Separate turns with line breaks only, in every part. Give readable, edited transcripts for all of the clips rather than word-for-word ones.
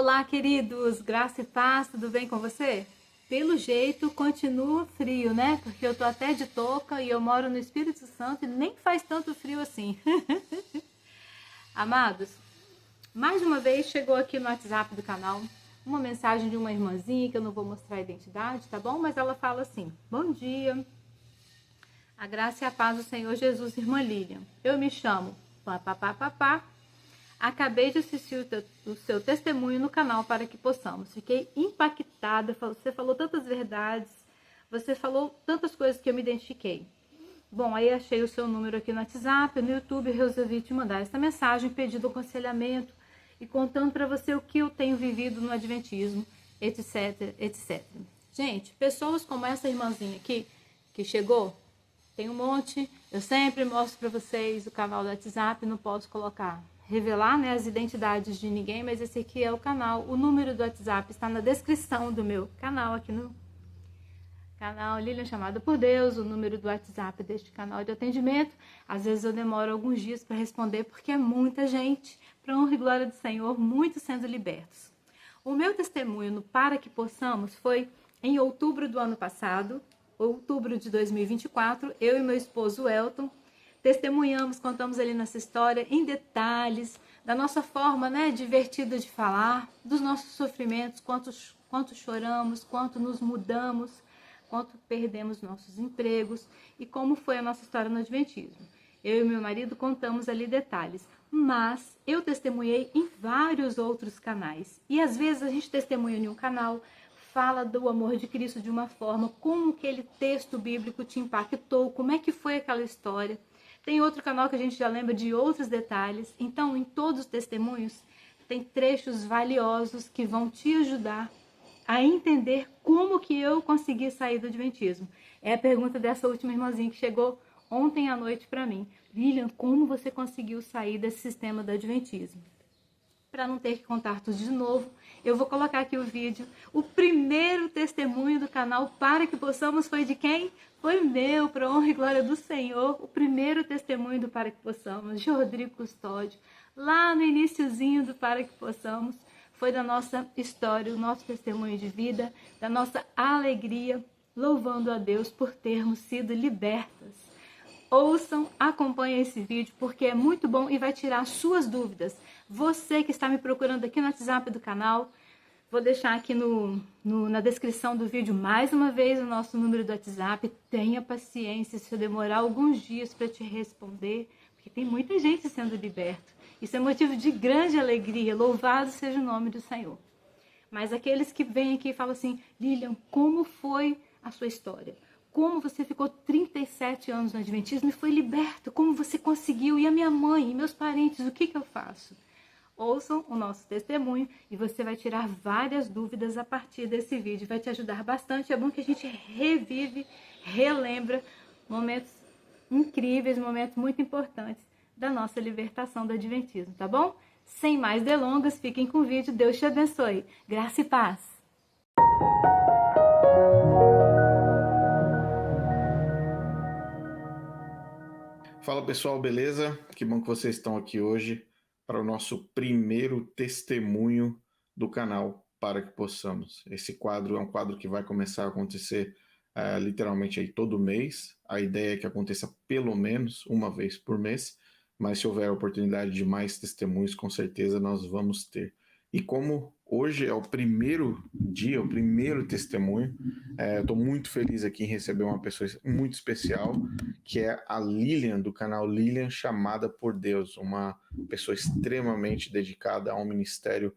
Olá, queridos, graça e paz, tudo bem com você? Pelo jeito, continua frio, né? Porque eu tô até de touca e eu moro no Espírito Santo e nem faz tanto frio assim. Amados, mais uma vez chegou aqui no WhatsApp do canal uma mensagem de uma irmãzinha que eu não vou mostrar a identidade, tá bom? Mas ela fala assim: Bom dia, a graça e a paz do Senhor Jesus, irmã Lilian. Eu me chamo papapá. Acabei de assistir o seu testemunho no canal para que possamos. Fiquei impactada. Você falou tantas verdades. Você falou tantas coisas que eu me identifiquei. Bom, aí achei o seu número aqui no WhatsApp, no YouTube, eu resolvi te mandar essa mensagem pedindo aconselhamento e contando para você o que eu tenho vivido no Adventismo, etc, etc. Gente, pessoas como essa irmãzinha aqui, que chegou, tem um monte, eu sempre mostro para vocês o canal do WhatsApp, não posso revelar, né, as identidades de ninguém, mas esse aqui é o canal, o número do WhatsApp está na descrição do meu canal, aqui no canal Lilian Chamada por Deus, o número do WhatsApp deste canal de atendimento. Às vezes eu demoro alguns dias para responder, porque é muita gente, para honra e glória do Senhor, muitos sendo libertos. O meu testemunho no Para Que Possamos foi em outubro do ano passado, outubro de 2024, eu e meu esposo Elton testemunhamos, contamos ali nessa história em detalhes, da nossa forma, né, divertida de falar, dos nossos sofrimentos, quanto choramos, quanto nos mudamos, quanto perdemos nossos empregos e como foi a nossa história no Adventismo. Eu e meu marido contamos ali detalhes, mas eu testemunhei em vários outros canais. E às vezes a gente testemunha em um canal, fala do amor de Cristo de uma forma, como aquele texto bíblico te impactou, como é que foi aquela história. Tem outro canal que a gente já lembra de outros detalhes. Então, em todos os testemunhos, tem trechos valiosos que vão te ajudar a entender como que eu consegui sair do Adventismo. É a pergunta dessa última irmãzinha que chegou ontem à noite para mim. Lilian, como você conseguiu sair desse sistema do Adventismo? Para não ter que contar tudo de novo, eu vou colocar aqui o vídeo. O primeiro testemunho do canal Para Que Possamos foi de quem? Foi meu, para honra e glória do Senhor. O primeiro testemunho do Para Que Possamos, de Rodrigo Custódio, lá no iniciozinho do Para Que Possamos, foi da nossa história, o nosso testemunho de vida, da nossa alegria, louvando a Deus por termos sido libertas. Ouçam, acompanhem esse vídeo porque é muito bom e vai tirar suas dúvidas. Você que está me procurando aqui no WhatsApp do canal, vou deixar aqui na descrição do vídeo mais uma vez o nosso número do WhatsApp. Tenha paciência se eu demorar alguns dias para te responder, porque tem muita gente sendo liberta. Isso é motivo de grande alegria. Louvado seja o nome do Senhor. Mas aqueles que vêm aqui e falam assim: Lilian, como foi a sua história? Como você ficou 37 anos no Adventismo e foi liberto? Como você conseguiu? E a minha mãe e meus parentes, o que eu faço? Ouçam o nosso testemunho e você vai tirar várias dúvidas a partir desse vídeo. Vai te ajudar bastante. É bom que a gente revive, relembra momentos incríveis, momentos muito importantes da nossa libertação do Adventismo, tá bom? Sem mais delongas, fiquem com o vídeo. Deus te abençoe. Graça e paz.
Fala pessoal, beleza? Que bom que vocês estão aqui hoje para o nosso primeiro testemunho do canal Para Que Possamos. Esse quadro é um quadro que vai começar a acontecer literalmente aí todo mês. A ideia é que aconteça pelo menos uma vez por mês, mas se houver a oportunidade de mais testemunhos, com certeza nós vamos ter. E como hoje é o primeiro dia, o primeiro testemunho, eu estou muito feliz aqui em receber uma pessoa muito especial, que é a Lilian, do canal Lilian Chamada por Deus, uma pessoa extremamente dedicada a um ministério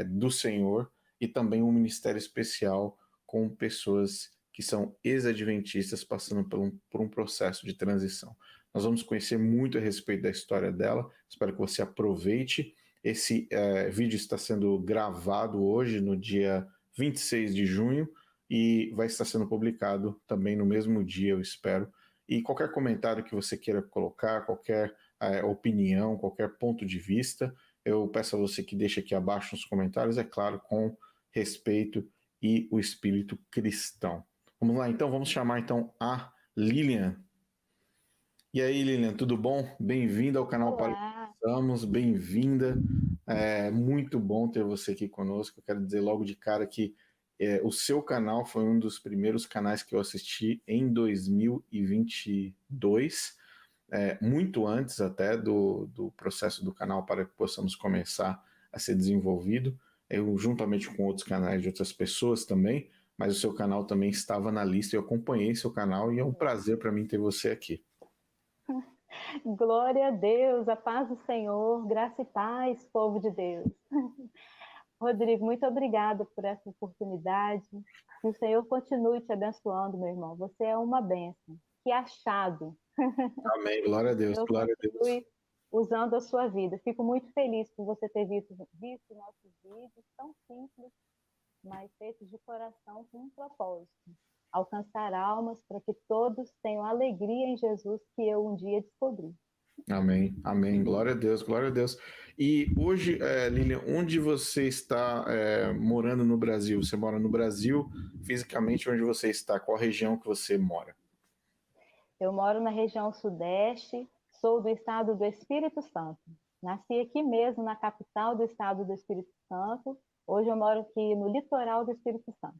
do Senhor e também um ministério especial com pessoas que são ex-adventistas passando por um processo de transição. Nós vamos conhecer muito a respeito da história dela, espero que você aproveite. Esse vídeo está sendo gravado hoje, no dia 26 de junho, e vai estar sendo publicado também no mesmo dia, eu espero. E qualquer comentário que você queira colocar, qualquer opinião, qualquer ponto de vista, eu peço a você que deixe aqui abaixo nos comentários, é claro, com respeito e o espírito cristão. Vamos lá, então, vamos chamar então a Lilian. E aí, Lilian, tudo bom? Bem-vinda ao canal Para Que
Olá.
possamos, bem-vinda. É muito bom ter você aqui conosco. Eu quero dizer logo de cara que o seu canal foi um dos primeiros canais que eu assisti em 2022, muito antes até do processo do canal para que possamos começar a ser desenvolvido. Eu, juntamente com outros canais de outras pessoas também, mas o seu canal também estava na lista. Eu acompanhei seu canal e é um prazer para mim ter você aqui.
Glória a Deus, a paz do Senhor, graça e paz, povo de Deus. Rodrigo, muito obrigada por essa oportunidade. Que o Senhor continue te abençoando, meu irmão. Você é uma bênção. Que achado.
Amém, glória a
Que o
Deus,
Senhor
glória a Deus.
continue usando a sua vida. Fico muito feliz por você ter visto nossos vídeos tão simples, mas feitos de coração com um propósito. Alcançar almas para que todos tenham alegria em Jesus que eu um dia descobri.
Amém, amém, glória a Deus, glória a Deus. E hoje, Lilian, onde você está morando no Brasil? Você mora no Brasil, fisicamente, onde você está? Qual região que você mora?
Eu moro na região sudeste, sou do estado do Espírito Santo. Nasci aqui mesmo, na capital do estado do Espírito Santo. Hoje eu moro aqui no litoral do Espírito Santo.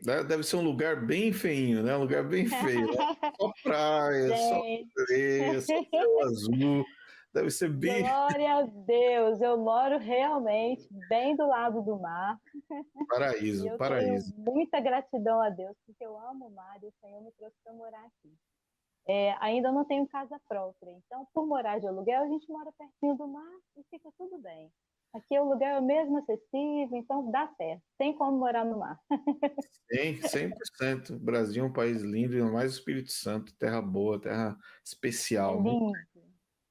Deve ser um lugar bem feinho, né? Um lugar bem feio, né? Só praia, só
Gente,
areia, só céu azul. Deve ser bem
glória a Deus! Eu moro realmente bem do lado do mar e
paraíso,
eu tenho
paraíso.
muita gratidão a Deus, porque eu amo o mar e o Senhor me trouxe para morar aqui. Ainda não tenho casa própria, então por morar de aluguel a gente mora pertinho do mar e fica tudo bem. Aqui o lugar é mesmo acessível, então dá certo. Tem como morar no mar.
Tem, 100%. O Brasil é um país lindo, ainda mais o Espírito Santo, terra boa, terra
É
especial, muito,
lindo.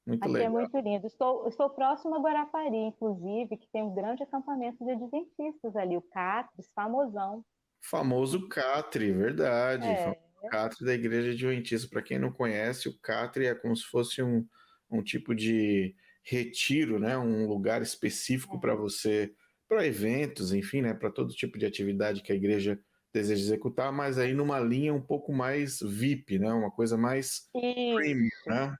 muito
Aqui é
legal.
muito lindo. Estou próximo a Guarapari, inclusive, que tem um grande acampamento de adventistas ali, o CATRES, famosão.
Famoso Catre, verdade. Famoso
É,
Catre da Igreja Adventista. Para quem não conhece, o Catre é como se fosse um tipo de retiro, né? Um lugar específico para você, para eventos, enfim, né? Para todo tipo de atividade que a igreja deseja executar, mas aí numa linha um pouco mais VIP, né? Uma coisa mais premium,
isso.
né?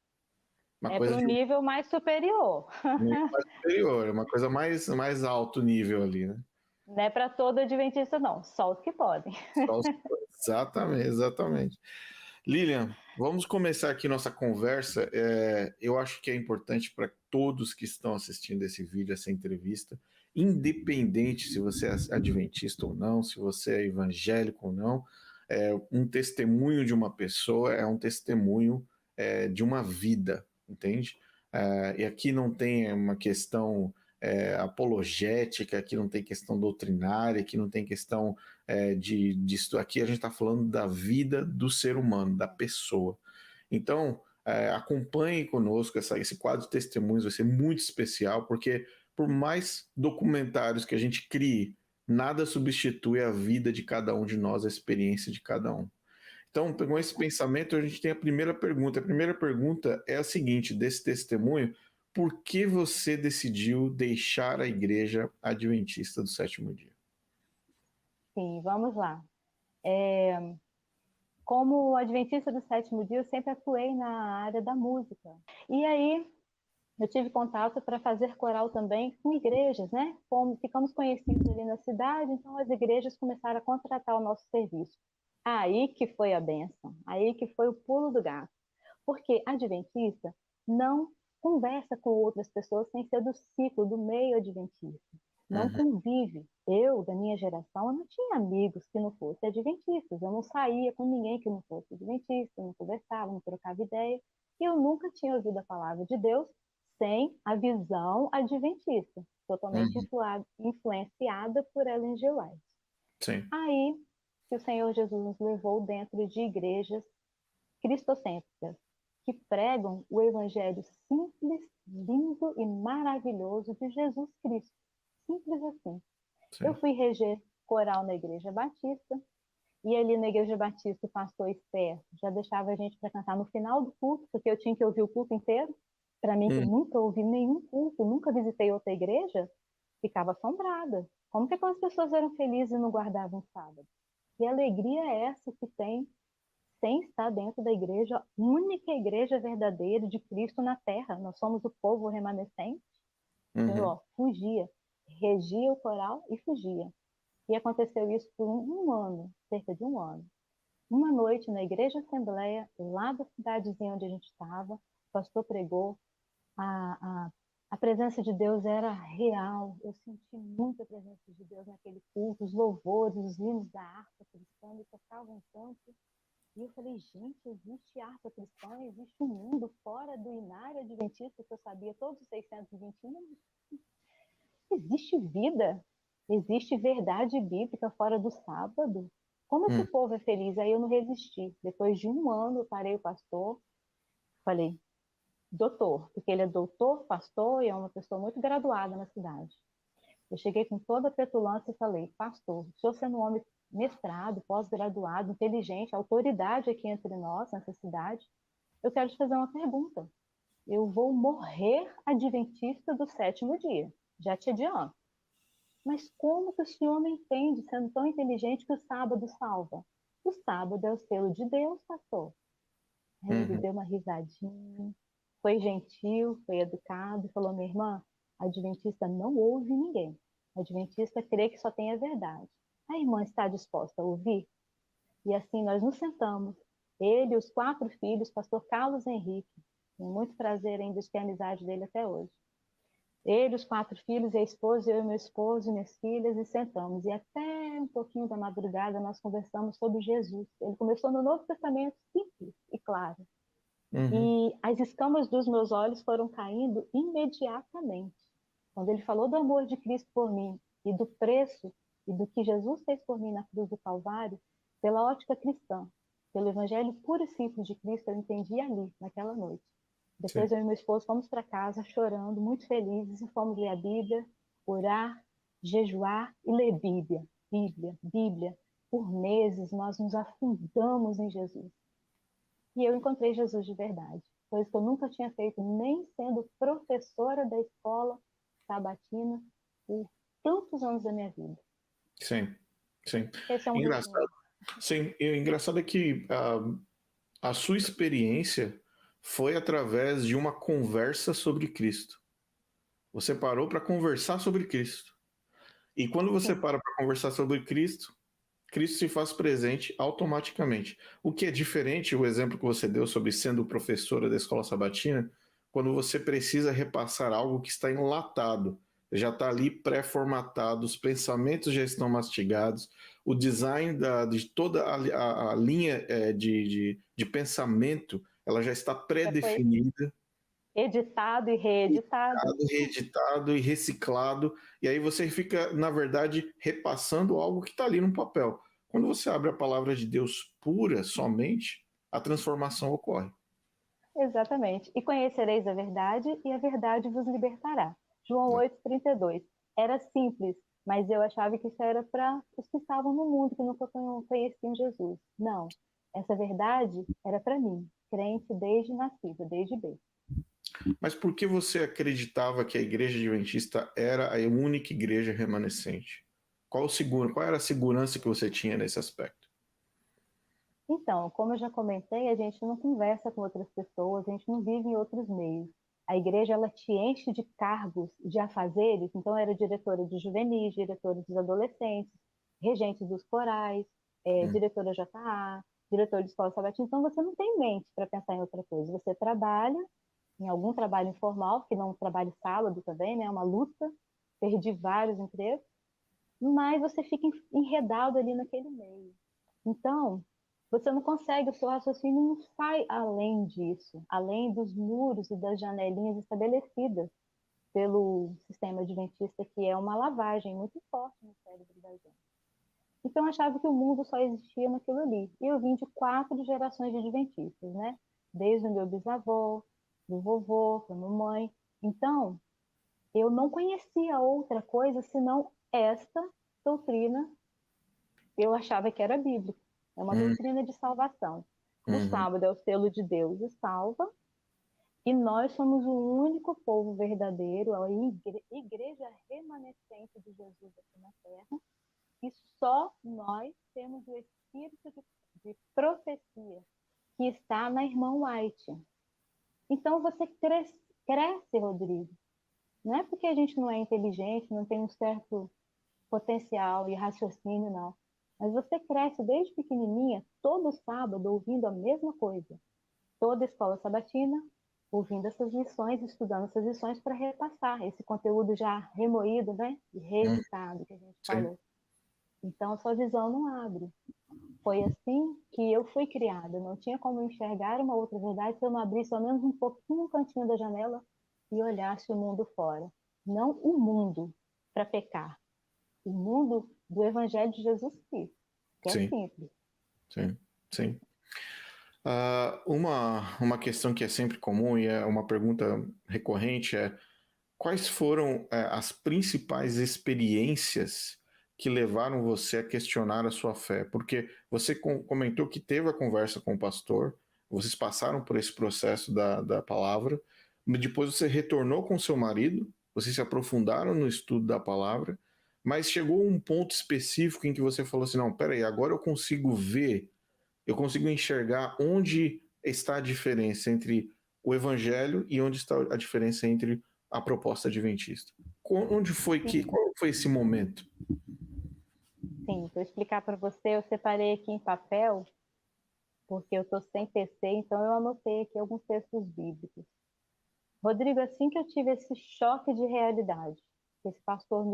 Uma
É
coisa
para o
de um
nível mais superior.
nível mais superior, uma coisa mais alto nível ali, né?
Não é para todo adventista, não. Só os que podem.
Exatamente, exatamente. Lilian, vamos começar aqui nossa conversa. Eu acho que é importante para todos que estão assistindo esse vídeo, essa entrevista, independente se você é adventista ou não, se você é evangélico ou não, um testemunho de uma pessoa é um testemunho de uma vida, entende? E aqui não tem uma questão apologética, aqui não tem questão doutrinária, aqui não tem questão aqui a gente está falando da vida do ser humano, da pessoa. Então, acompanhe conosco esse quadro de testemunhos, vai ser muito especial, porque por mais documentários que a gente crie, nada substitui a vida de cada um de nós, a experiência de cada um. Então, com esse pensamento, a gente tem a primeira pergunta. A primeira pergunta é a seguinte, desse testemunho: por que você decidiu deixar a igreja adventista do sétimo dia?
Sim, vamos lá. Como adventista do sétimo dia, eu sempre atuei na área da música. E aí, eu tive contato para fazer coral também com igrejas, né? Ficamos conhecidos ali na cidade, então as igrejas começaram a contratar o nosso serviço. Aí que foi a bênção, aí que foi o pulo do gato. Porque adventista não conversa com outras pessoas sem ser do ciclo, do meio adventista. Não
Uhum,
convive. Eu, da minha geração, eu não tinha amigos que não fossem adventistas. Eu não saía com ninguém que não fosse adventista, não conversava, não trocava ideia. E eu nunca tinha ouvido a palavra de Deus sem a visão adventista, totalmente
uhum,
influenciada por Ellen G. White.
sim.
Aí que o Senhor Jesus nos levou dentro de igrejas cristocêntricas, que pregam o evangelho simples, lindo e maravilhoso de Jesus Cristo. Simples assim. Eu
Sim.
fui reger coral na Igreja Batista, e ali na Igreja Batista o pastor Esther já deixava a gente para cantar no final do culto, porque eu tinha que ouvir o culto inteiro. Para mim, que
Hum,
nunca ouvi nenhum culto, nunca visitei outra igreja, ficava assombrada. Como que aquelas pessoas eram felizes e não guardavam o sábado? Que alegria é essa que tem sem estar dentro da igreja, a única igreja verdadeira de Cristo na Terra. Nós somos o povo remanescente. Eu,
Uhum.
fugia, regia o coral e fugia. E aconteceu isso por um ano, cerca de um ano. Uma noite na igreja assembleia, lá da cidadezinha onde a gente estava, o pastor pregou, a, a, a presença de Deus era real. Eu senti muita presença de Deus naquele culto, os louvores, os hinos da harpa cristã me tocavam tanto. E eu falei, gente, existe harpa cristã, existe um mundo fora do inário adventista que eu sabia todos os 621. Existe vida, existe verdade bíblica fora do sábado. Como esse
Uhum.
povo é feliz? Aí eu não resisti. Depois de um ano, eu parei o pastor, falei, doutor, porque ele é doutor, pastor e é uma pessoa muito graduada na cidade. Eu cheguei com toda a petulância e falei, pastor, o senhor sendo um homem mestrado, pós-graduado, inteligente, autoridade aqui entre nós, nessa cidade, eu quero te fazer uma pergunta. Eu vou morrer adventista do sétimo dia, já te adianto. Mas como que o senhor não entende, sendo tão inteligente, que o sábado salva? O sábado é o selo de Deus, pastor. Aí ele
Uhum.
deu uma risadinha, foi gentil, foi educado, e falou, minha irmã, a adventista não ouve ninguém. A adventista crê que só tem a verdade. A irmã está disposta a ouvir? E assim nós nos sentamos, ele e os 4 filhos, pastor Carlos Henrique, com muito prazer ainda de ter a amizade dele até hoje. Ele, os 4 filhos, e a esposa, eu e meu esposo, e minhas filhas, e sentamos. E até um pouquinho da madrugada nós conversamos sobre Jesus. Ele começou no Novo Testamento, simples e claro.
Uhum.
E as escamas dos meus olhos foram caindo imediatamente. Quando ele falou do amor de Cristo por mim e do preço e do que Jesus fez por mim na cruz do Calvário, pela ótica cristã, pelo evangelho puro e simples de Cristo, eu entendi ali, naquela noite. Depois
Sim.
eu e meu esposo fomos para casa chorando, muito felizes, e fomos ler a Bíblia, orar, jejuar e ler Bíblia. Bíblia, Bíblia. Por meses nós nos afundamos em Jesus. E eu encontrei Jesus de verdade, coisa que eu nunca tinha feito, nem sendo professora da escola sabatina por tantos anos da minha vida.
Sim. Sim.
Esse é um
Engraçado.
resumo.
Sim, e o engraçado é que a sua experiência foi através de uma conversa sobre Cristo. Você parou para conversar sobre Cristo. E quando você
Sim,
para conversar sobre Cristo, Cristo se faz presente automaticamente. O que é diferente, o exemplo que você deu sobre sendo professora da escola sabatina, quando você precisa repassar algo que está enlatado, já está ali pré-formatado, os pensamentos já estão mastigados, o design de toda a linha de pensamento, ela já está
já foi
pré-definida,
editado e reeditado.
reeditado e reciclado, e aí você fica, na verdade, repassando algo que está ali no papel. Quando você abre a palavra de Deus pura somente, a transformação ocorre.
Exatamente. E conhecereis a verdade, e a verdade vos libertará. João 8,32. Era simples, mas eu achava que isso era para os que estavam no mundo, que nunca conheciam Jesus. Não. Essa verdade era para mim, crente desde nascida, desde bem.
Mas por que você acreditava que a igreja adventista era a única igreja remanescente? Qual era a segurança que você tinha nesse aspecto?
Então, como eu já comentei, a gente não conversa com outras pessoas, a gente não vive em outros meios. A igreja, ela te enche de cargos, de afazeres, então era diretora de juvenis, diretora dos adolescentes, regente dos corais,
Hum.
diretora JA, diretora de escola sabatina, então você não tem mente para pensar em outra coisa. Você trabalha em algum trabalho informal, que não trabalho sábado também, né? É uma luta, perdi vários empregos, mas você fica enredado ali naquele meio. Então, você não consegue, o seu raciocínio não sai além disso, além dos muros e das janelinhas estabelecidas pelo sistema adventista, que é uma lavagem muito forte no cérebro da gente. Então, eu achava que o mundo só existia naquilo ali. E eu vim de 4 gerações de adventistas, né? Desde o meu bisavô, do vovô, da mamãe. Então, eu não conhecia outra coisa senão esta doutrina. Eu achava que era bíblica. É uma
Hum.
doutrina de salvação. O
Uhum.
sábado é o selo de Deus e salva, e nós somos o único povo verdadeiro, a igreja remanescente de Jesus aqui na Terra, e só nós temos o espírito de profecia. que está na irmã White. Então você cresce, Rodrigo. Não é porque a gente não é inteligente, não tem um certo potencial e raciocínio, não. Mas você cresce desde pequenininha, todo sábado, ouvindo a mesma coisa. Toda escola sabatina, ouvindo essas lições, estudando essas lições para repassar esse conteúdo já remoído, né? E reeditado, que a gente falou. Então, a sua visão não abre. Foi assim que eu fui criada. Não tinha como enxergar uma outra verdade se eu não abrisse ao menos um pouquinho o cantinho da janela e olhasse o mundo fora. Não o mundo para pecar. O mundo do Evangelho de Jesus Cristo, que é simples.
Sim, sim. Uma questão que é sempre comum e é uma pergunta recorrente é: quais foram as principais experiências que levaram você a questionar a sua fé? Porque você comentou que teve a conversa com o pastor, vocês passaram por esse processo da palavra, depois você retornou com seu marido, vocês se aprofundaram no estudo da palavra, mas chegou um ponto específico em que você falou assim: não, peraí, agora eu consigo ver, eu consigo enxergar onde está a diferença entre o evangelho e onde está a diferença entre a proposta adventista. Onde foi qual foi esse momento?
Sim, vou explicar para você. Eu separei aqui em papel, porque eu estou sem PC, então eu anotei aqui alguns textos bíblicos. Rodrigo, assim que eu tive esse choque de realidade, esse pastor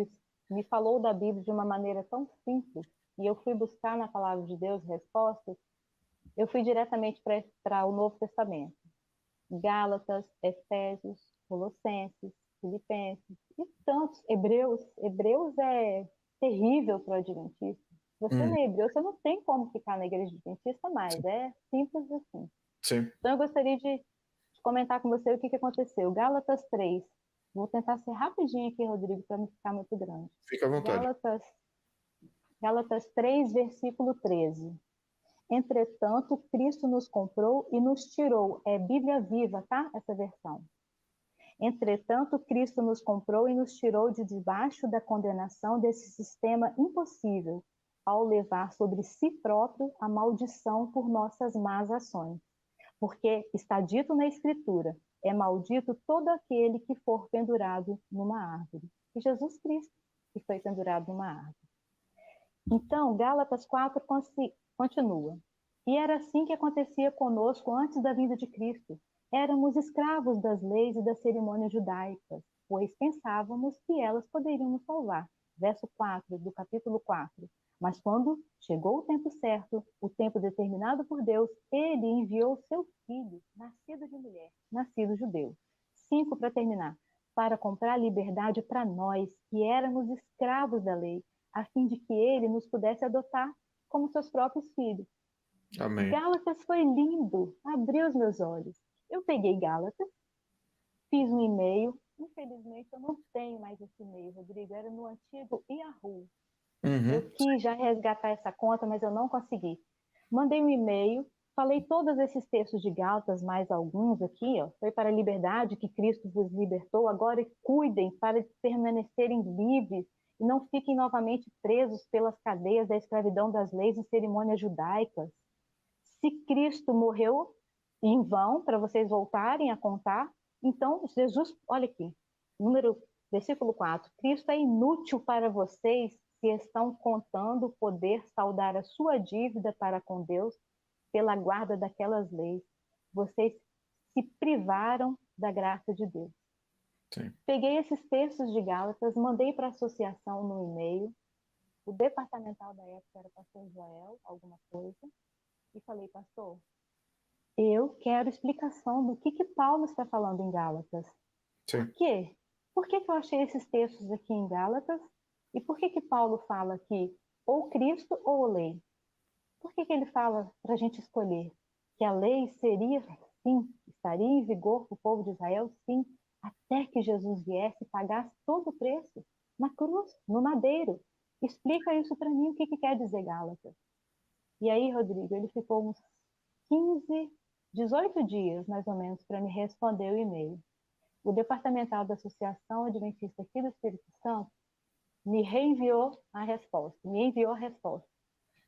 me falou da Bíblia de uma maneira tão simples, e eu fui buscar na palavra de Deus respostas, eu fui diretamente para o Novo Testamento. Gálatas, Efésios, Colossenses, Filipenses e tantos. Hebreus. Hebreus é terrível para o adventista. Se você lê Hebreus, você não tem como ficar na igreja adventista mais. É simples assim.
Sim.
Então eu gostaria de comentar com você o que aconteceu. Gálatas 3. Vou tentar ser rapidinho aqui, Rodrigo, para não ficar muito grande.
Fica à vontade.
Gálatas 3, versículo 13. Entretanto, Cristo nos comprou e nos tirou. É Bíblia Viva, tá? Essa versão. Entretanto, Cristo nos comprou e nos tirou de debaixo da condenação desse sistema impossível, ao levar sobre si próprio a maldição por nossas más ações. Porque está dito na Escritura: é maldito todo aquele que for pendurado numa árvore. E Jesus Cristo, que foi pendurado numa árvore. Então, Gálatas 4 continua. E era assim que acontecia conosco antes da vinda de Cristo. Éramos escravos das leis e das cerimônias judaicas, pois pensávamos que elas poderiam nos salvar. Verso 4 do capítulo 4. Mas quando chegou o tempo certo, o tempo determinado por Deus, ele enviou seu filho, nascido de mulher, nascido judeu. 5 para terminar. Para comprar liberdade para nós, que éramos escravos da lei, a fim de que ele nos pudesse adotar como seus próprios filhos.
Amém.
Gálatas foi lindo, abriu os meus olhos. Eu peguei Gálatas, fiz um e-mail. Infelizmente, eu não tenho mais esse e-mail, Rodrigo. Era no antigo Yahoo. Eu quis já resgatar essa conta, mas eu não consegui. Mandei um e-mail, falei todos esses textos de Gálatas, mais alguns aqui, ó. Foi para a liberdade que Cristo vos libertou. Agora cuidem para permanecerem livres e não fiquem novamente presos pelas cadeias da escravidão das leis e cerimônias judaicas. Se Cristo morreu em vão, para vocês voltarem a contar, então Jesus, olha aqui, versículo 4, Cristo é inútil para vocês se estão contando poder saldar a sua dívida para com Deus pela guarda daquelas leis. Vocês se privaram da graça de Deus.
Sim.
Peguei esses textos de Gálatas, mandei para a associação no e-mail, o departamental da época era o pastor Joel, alguma coisa, e falei, pastor, eu quero explicação do que Paulo está falando em Gálatas.
Sim.
Por quê? Por que eu achei esses textos aqui em Gálatas? E por que Paulo fala aqui ou Cristo ou lei? Por que ele fala para a gente escolher? Que a lei seria, sim, estaria em vigor para o povo de Israel, sim, até que Jesus viesse e pagasse todo o preço na cruz, no madeiro. Explica isso para mim, o que quer dizer Gálatas. E aí, Rodrigo, ele ficou uns 15, 18 dias, mais ou menos, para me responder o e-mail. O departamental da Associação Adventista aqui do Espírito Santo me reenviou a resposta, me enviou a resposta.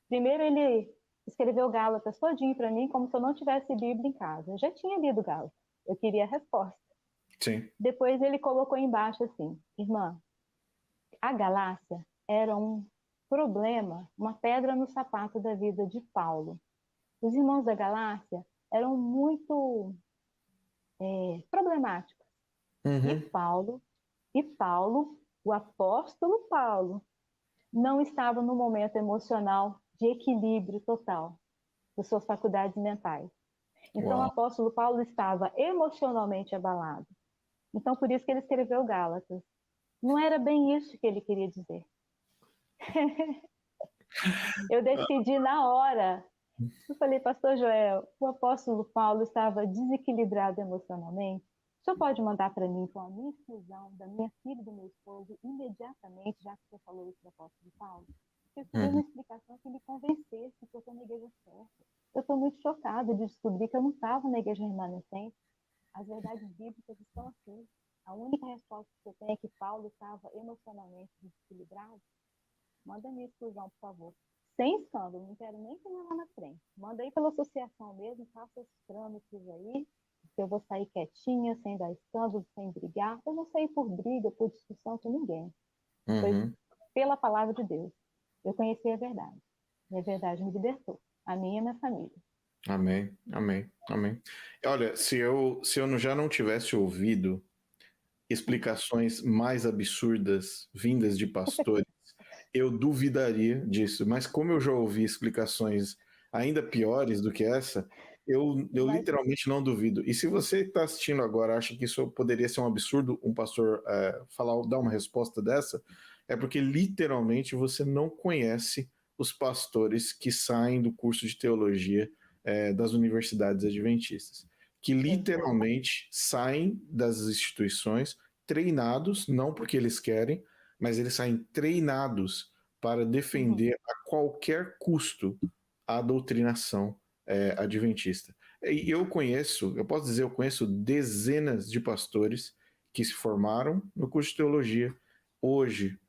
Primeiro ele escreveu Gálatas todinho para mim, como se eu não tivesse Bíblia em casa. Eu já tinha lido Gálatas, eu queria a resposta.
Sim.
Depois ele colocou embaixo assim: irmã, a Galácia era um problema, uma pedra no sapato da vida de Paulo. Os irmãos da Galácia eram muito problemáticos. E
Uhum.
Paulo, o apóstolo Paulo, não estava no momento emocional de equilíbrio total das suas faculdades mentais. Então, o
Uau.
apóstolo Paulo estava emocionalmente abalado. Então, por isso que ele escreveu Gálatas. Não era bem isso que ele queria dizer. Eu decidi na hora. Eu falei, pastor Joel, o apóstolo Paulo estava desequilibrado emocionalmente. O senhor pode mandar para mim, com a minha exclusão da minha filha e do meu esposo, imediatamente, já que o senhor falou isso para o apóstolo Paulo? Eu queria uma
Uhum.
explicação que me convencesse que eu estou na igreja certa. Eu estou muito chocada de descobrir que eu não estava na igreja remanescente. As verdades bíblicas estão aqui. A única resposta que eu tenho é que Paulo estava emocionalmente desequilibrado. Manda a minha exclusão, por favor. Sem escândalo, não quero nem que me lá na frente. Manda aí pela associação mesmo, faça os trâmites aí, que eu vou sair quietinha, sem dar escândalo, sem brigar. Eu não saí por briga, por discussão com ninguém. Foi
Uhum.
pela palavra de Deus. Eu conheci a verdade. E a verdade me libertou. A minha e a minha família.
Amém, amém, amém. Olha, se eu já não tivesse ouvido explicações mais absurdas vindas de pastores, eu duvidaria disso. Mas como eu já ouvi explicações ainda piores do que essa, eu
Imagina.
literalmente não duvido. E se você está assistindo agora acha que isso poderia ser um absurdo, um pastor dar uma resposta dessa, é porque literalmente você não conhece os pastores que saem do curso de teologia das universidades adventistas, que
Exato.
literalmente saem das instituições treinados, não porque eles querem, mas eles saem treinados para
Uhum.
defender a qualquer custo a doutrinação adventista. E eu posso dizer, eu conheço dezenas de pastores que se formaram no curso de teologia, hoje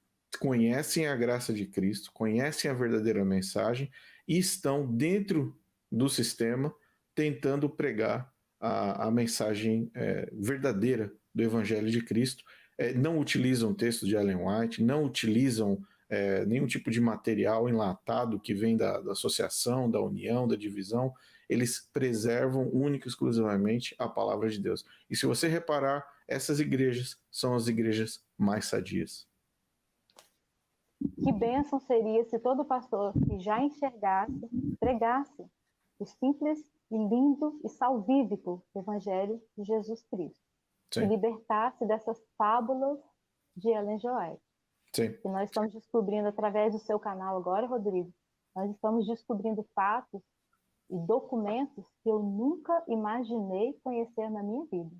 conhecem a graça de Cristo, conhecem a verdadeira mensagem e estão dentro do sistema tentando pregar a mensagem verdadeira do Evangelho de Cristo. Não utilizam textos de Ellen White, não utilizam nenhum tipo de material enlatado que vem da associação, da união, da divisão. Eles preservam única e exclusivamente a palavra de Deus. E se você reparar, essas igrejas são as igrejas mais sadias.
Que bênção seria se todo pastor que já enxergasse, pregasse o simples e lindo e salvífico Evangelho de Jesus Cristo. Se
Sim,
libertasse dessas fábulas de Ellen G. White.
sim.
Que nós estamos descobrindo através do seu canal agora, Rodrigo. Nós estamos descobrindo fatos e documentos que eu nunca imaginei conhecer na minha vida.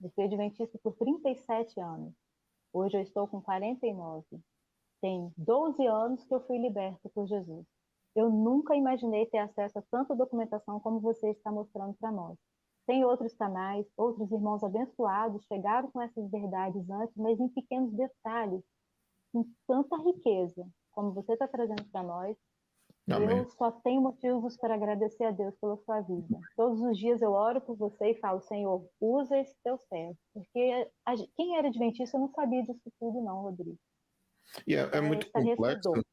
Eu fui adventista por 37 anos. Hoje eu estou com 49. Tem 12 anos que eu fui liberta por Jesus. Eu nunca imaginei ter acesso a tanta documentação como você está mostrando para nós. Tem outros canais, outros irmãos abençoados chegaram com essas verdades antes, mas em pequenos detalhes, com tanta riqueza como você está trazendo para nós. Eu
Amém.
só tenho motivos para agradecer a Deus pela sua vida. Todos os dias eu oro por você e falo, Senhor, usa esse teu servo. Porque quem era adventista não sabia disso tudo não, Rodrigo.
E é
Então é
muito complexo.
estarrecedor.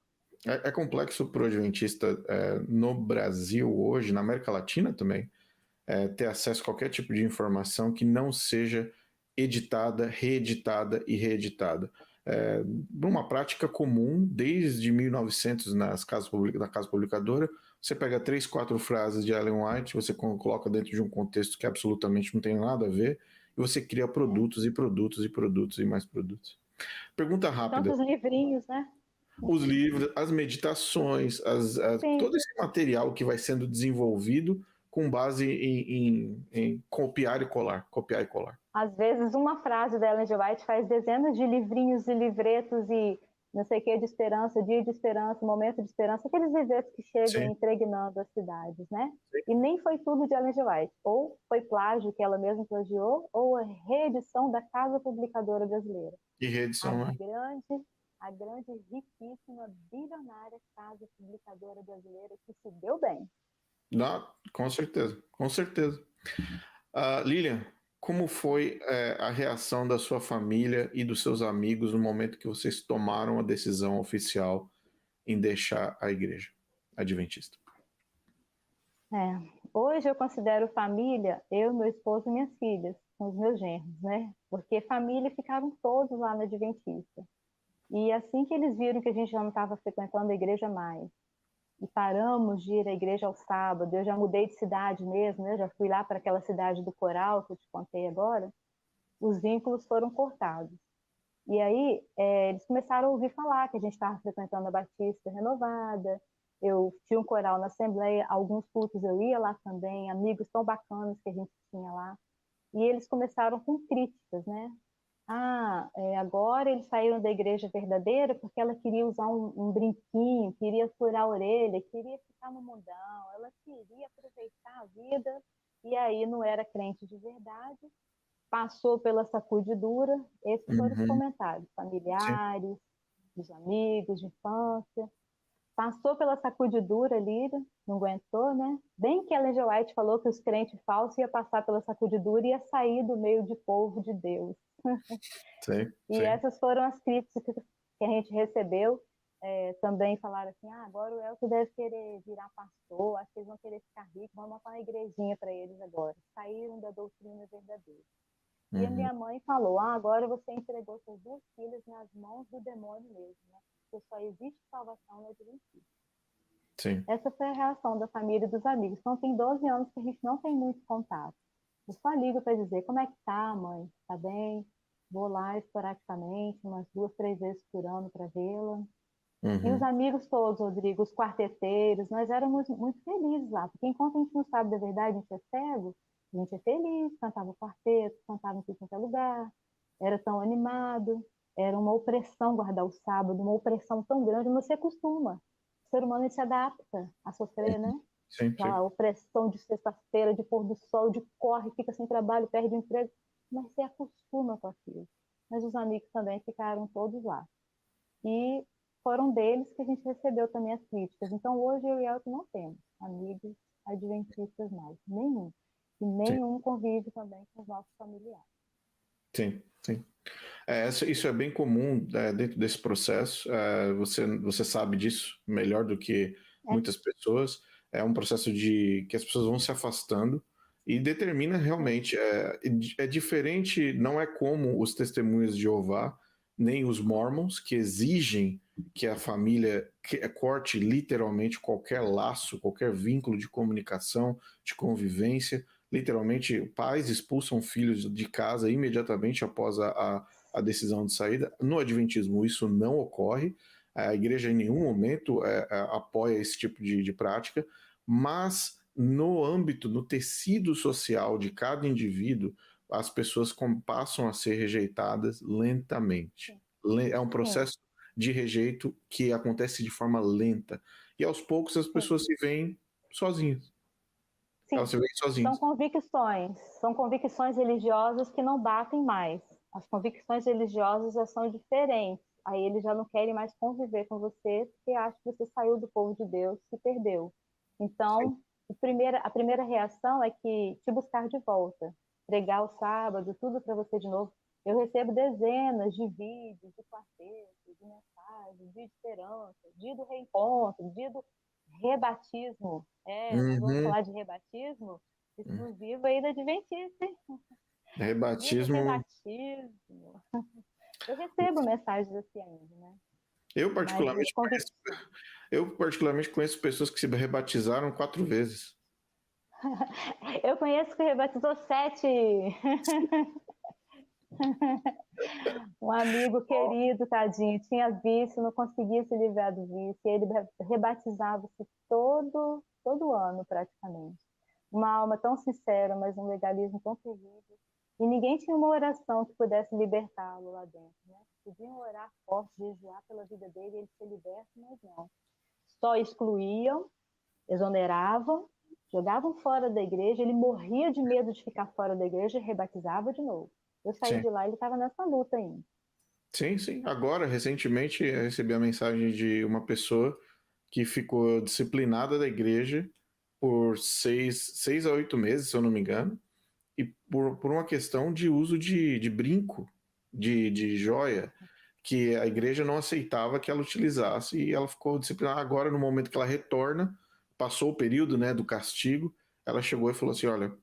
É complexo para o adventista no Brasil hoje, na América Latina também, ter acesso a qualquer tipo de informação que não seja editada, reeditada e reeditada. Uma prática comum desde 1900 na casa publicadora, você pega 3, 4 frases de Ellen White, você coloca dentro de um contexto que absolutamente não tem nada a ver, e você cria produtos e produtos e produtos e mais produtos. Pergunta rápida.
Tantos livrinhos, né?
Os livros, as meditações,
Sim.
todo esse material que vai sendo desenvolvido com base em copiar e colar, copiar e colar.
Às vezes uma frase da Ellen G. White faz dezenas de livrinhos e livretos e não sei o que de esperança, dia de esperança, momento de esperança, aqueles livretos que chegam
Sim,
impregnando as cidades, né?
sim.
E nem foi tudo de Ellen G. White. Ou foi plágio que ela mesma plagiou, ou a reedição da Casa Publicadora Brasileira.
E
A
reedição, né?
grande, a grande, riquíssima, bilionária casa publicadora brasileira que se deu bem.
Não, com certeza, com certeza. Lilian, como foi a reação da sua família e dos seus amigos no momento que vocês tomaram a decisão oficial em deixar a igreja adventista?
Hoje eu considero família, eu, meu esposo e minhas filhas, com os meus genros, né? Porque família ficaram todos lá na Adventista. E assim que eles viram que a gente já não estava frequentando a igreja mais, e paramos de ir à igreja ao sábado, eu já mudei de cidade mesmo, né? Já fui lá para aquela cidade do Coral, que eu te contei agora, os vínculos foram cortados. E aí, eles começaram a ouvir falar que a gente estava frequentando a Batista Renovada, eu tinha um coral na Assembleia, alguns cultos eu ia lá também, amigos tão bacanas que a gente tinha lá, e eles começaram com críticas, né? Agora eles saíram da igreja verdadeira porque ela queria usar um brinquinho, queria furar a orelha, queria ficar no mundão, ela queria aproveitar a vida, e aí não era crente de verdade, passou pela sacudidura, esses foram os comentários,
Sim.
familiares, dos amigos de infância, passou pela sacudidura ali, não aguentou, né? Bem que a Ellen G. White falou que os crentes falsos iam passar pela sacudidura e ia sair do meio de povo de Deus.
Sim,
E
sim.
essas foram as críticas que a gente recebeu. Também falaram assim, agora o Elton deve querer virar pastor, acho que eles vão querer ficar ricos, vamos montar uma igrejinha para eles agora. Saíram da doutrina verdadeira. E a minha mãe falou, agora você entregou suas duas filhas nas mãos do demônio mesmo, né? Porque só existe salvação no Adventista.
Sim.
Essa foi a reação da família e dos amigos. Então tem 12 anos que a gente não tem muito contato. Eu só ligo para dizer, como é que tá, mãe? Tá bem? Vou lá esporadicamente, umas 2, 3 vezes por ano para vê-la. E os amigos todos, Rodrigo, os quarteteiros, nós éramos muito felizes lá, porque enquanto a gente não sabe da verdade, a gente é cego, a gente é feliz, cantava o quarteto, cantava em tudo quanto é lugar, era tão animado, era uma opressão guardar o sábado, uma opressão tão grande, mas você acostuma. O ser humano ele se adapta a sofrer, né?
Sim, sim.
A opressão de sexta-feira, de pôr do sol, de corre, fica sem trabalho, perde o emprego, mas você acostuma com aquilo. Mas os amigos também ficaram todos lá. E foram deles que a gente recebeu também as críticas. Então, hoje eu e Elton não temos amigos adventistas mais, nenhum. E
Sim,
nenhum convive também com os nossos familiares.
sim, sim. Isso é bem comum dentro desse processo. Você sabe disso melhor do que
É,
muitas pessoas. É um processo de que as pessoas vão se afastando e determina realmente. É diferente, não é como os testemunhos de Jeová, nem os Mormons, que exigem que a família corte literalmente qualquer laço, qualquer vínculo de comunicação, de convivência. Literalmente, pais expulsam filhos de casa imediatamente após a decisão de saída. No Adventismo, isso não ocorre. A igreja em nenhum momento apoia esse tipo de prática, mas no âmbito, no tecido social de cada indivíduo, as pessoas passam a ser rejeitadas lentamente. É um
sim,
processo de rejeito que acontece de forma lenta. E aos poucos as
sim,
pessoas se veem sozinhas. Elas
sim.
se veem sozinhas.
São convicções religiosas que não batem mais. As convicções religiosas já são diferentes. Aí eles já não querem mais conviver com você porque acham que você saiu do povo de Deus, se perdeu. Então, a primeira reação é que te buscar de volta, pregar o sábado, tudo para você de novo. Eu recebo dezenas de vídeos, de quartetos, de mensagens, dia de esperança, dia do reencontro, dia do rebatismo. Nós vamos
Uhum.
falar de rebatismo exclusivo aí da Adventista, hein? Dia do
Rebatismo.
rebatismo. Eu recebo mensagens assim ainda, né?
Eu
Mas as
particularmente conheço,
convicções.
eu particularmente conheço pessoas que se rebatizaram 4 vezes.
Eu conheço que rebatizou 7. Um amigo querido, tadinho, tinha vício, não conseguia se livrar do vício, e ele rebatizava-se todo ano, praticamente. Uma alma tão sincera, mas um legalismo tão terrível. E ninguém tinha uma oração que pudesse libertá-lo lá dentro, né? Podiam orar forte, jejuar pela vida dele, ele ser liberto, mas não. Só excluíam, exoneravam, jogavam fora da igreja, ele morria de medo de ficar fora da igreja e rebatizava de novo. Eu saí
Sim,
de lá, ele estava nessa luta ainda.
Sim, sim. Agora, recentemente, eu recebi a mensagem de uma pessoa que ficou disciplinada da igreja por 6 a 8 meses, se eu não me engano, e por uma questão de uso de brinco, de joia, que a igreja não aceitava que ela utilizasse, e ela ficou disciplinada. Agora, no momento que ela retorna, passou o período, né, do castigo, ela chegou e falou assim: olha,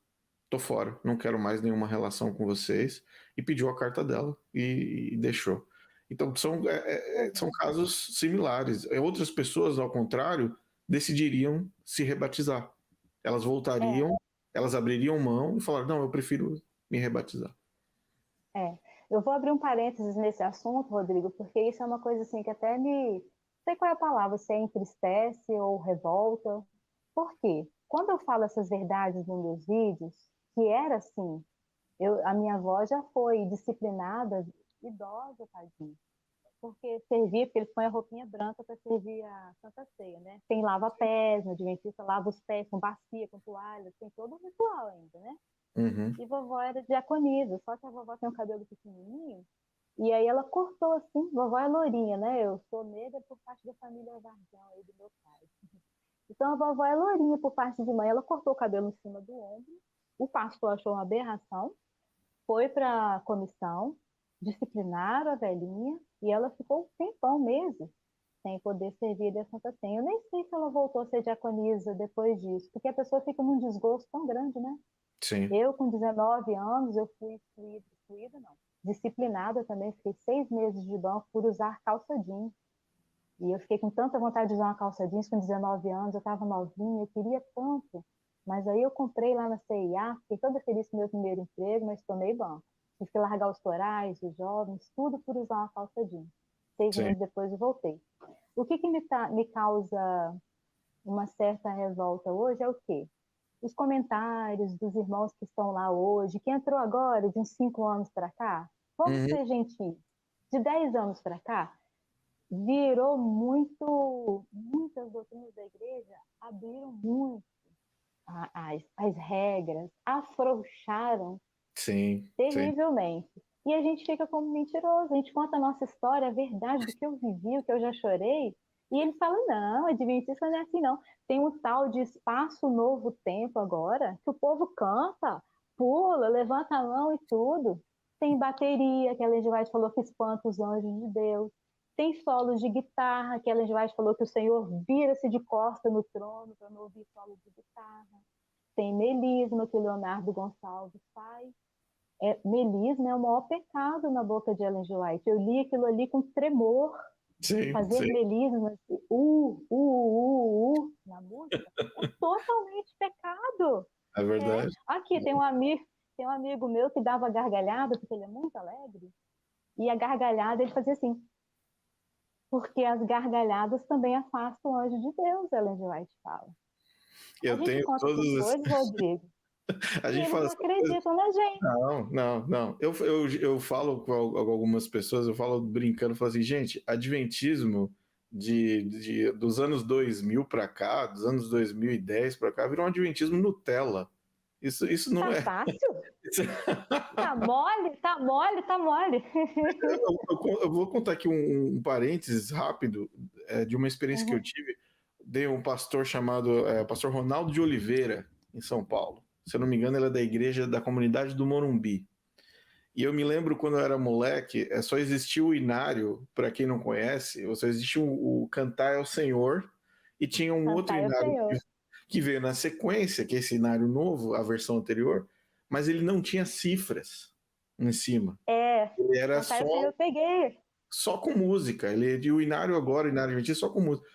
tô fora, não quero mais nenhuma relação com vocês, e pediu a carta dela e deixou. Então são casos similares. Outras pessoas, ao contrário, decidiriam se rebatizar. Elas
É,
voltariam, elas abririam mão e falaram: não, eu prefiro me rebatizar.
é. Eu vou abrir um parênteses nesse assunto, Rodrigo, porque isso é uma coisa assim que até me. Não sei qual é a palavra, se é entristece ou revolta. Por quê? Quando eu falo essas verdades nos meus vídeos, que era assim, a minha avó já foi disciplinada, idosa, tadinha. Porque servia, porque eles põem a roupinha branca para servir a Santa Ceia, né? Tem lava-pés, no Adventista lava os pés com bacia, com toalha, tem todo um ritual ainda, né?
Uhum.
E vovó era diaconisa, só que a vovó tem um cabelo pequenininho, e aí ela cortou assim, vovó é lourinha, né? Eu sou negra por parte da família Varjão aí do meu pai. Então a vovó é lourinha por parte de mãe, ela cortou o cabelo em cima do ombro, o pastor achou uma aberração, foi para a comissão, disciplinaram a velhinha e ela ficou um tempão, meses, sem poder servir a Santa Ceia. Eu nem sei se ela voltou a ser diaconisa depois disso, porque a pessoa fica num desgosto tão grande, né?
Sim.
Eu, com 19 anos, eu fui excluída não, disciplinada também, fiquei 6 meses de banco por usar calça jeans. E eu fiquei com tanta vontade de usar uma calça jeans com 19 anos, eu estava novinha, eu queria tanto. Mas aí eu comprei lá na CIA, fiquei toda feliz com o meu primeiro emprego, mas tomei banco. Tive que largar os corais, os jovens, tudo por usar uma calça jeans. seis
Sim.
meses depois eu voltei. O que me causa uma certa revolta hoje é o quê? Os comentários dos irmãos que estão lá hoje, que entrou agora de uns 5 anos para cá. Vamos
Uhum.
ser gentis. De 10 anos para cá, virou muitas doutrinas da igreja abriram muito as regras, afrouxaram
Sim, sim.
terrivelmente. E a gente fica como mentiroso, a gente conta a nossa história, a verdade do que eu vivi, o que eu já chorei, e ele fala, não, adventista não é assim não. Tem um tal de espaço novo tempo agora, que o povo canta, pula, levanta a mão e tudo. Tem bateria, que a Ellen White falou que espanta os anjos de Deus. Tem solos de guitarra, que a Ellen White falou que o Senhor vira-se de costa no trono para não ouvir solo de guitarra. Tem melisma, que o Leonardo Gonçalves faz. Melisma é o maior pecado na boca de Ellen G. White. Eu li aquilo ali com tremor.
Sim,
Fazer
sim.
melisma, assim, na música, é totalmente pecado.
É
É.
verdade.
Aqui, tem um amigo meu que dava gargalhada, porque ele é muito alegre, e a gargalhada ele fazia assim, porque as gargalhadas também afastam o anjo de Deus, Ellen G. White fala. A
Eu
gente
tenho
conta essas
todos.
coisas, Rodrigo,
A
e
gente
eles
fala
não
essas coisas.
acreditam na gente.
Não, não, não. Eu falo com algumas pessoas, eu falo brincando, falo assim, gente, adventismo dos anos 2000 para cá, dos anos 2010 para cá, virou um adventismo Nutella. Isso não
Tá
é.
fácil? Tá mole? Tá mole? Tá mole.
Eu vou contar aqui um parênteses rápido de uma experiência que eu
Uhum.
tive. De um pastor chamado Pastor Ronaldo de Oliveira, em São Paulo. Se eu não me engano, ele é da igreja da comunidade do Morumbi. E eu me lembro quando eu era moleque, só existia o inário, para quem não conhece, só existia o Cantar ao Senhor, e tinha um outro
Cantai ao
inário
Senhor.
que veio na sequência, que é esse inário novo, a versão anterior, mas ele não tinha cifras em cima.
É,
Ele era
Cantai ao Senhor, eu peguei.
só com música. O inário agora, o inário adventista, só com música.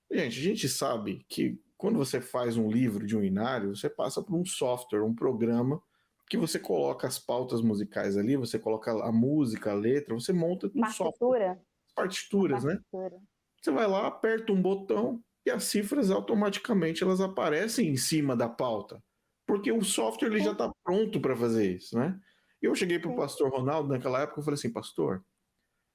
Gente, a gente sabe que quando você faz um livro de um inário, você passa por um software, um programa que você coloca as pautas musicais ali, você coloca a música, a letra, você monta um software,
Partitura. A
partituras, né?
partitura.
Você vai lá, aperta um botão e as cifras automaticamente elas aparecem em cima da pauta, porque o software ele já
Sim,
está pronto para fazer isso, né? Eu cheguei para o
sim.
pastor Ronaldo naquela época e falei assim, pastor,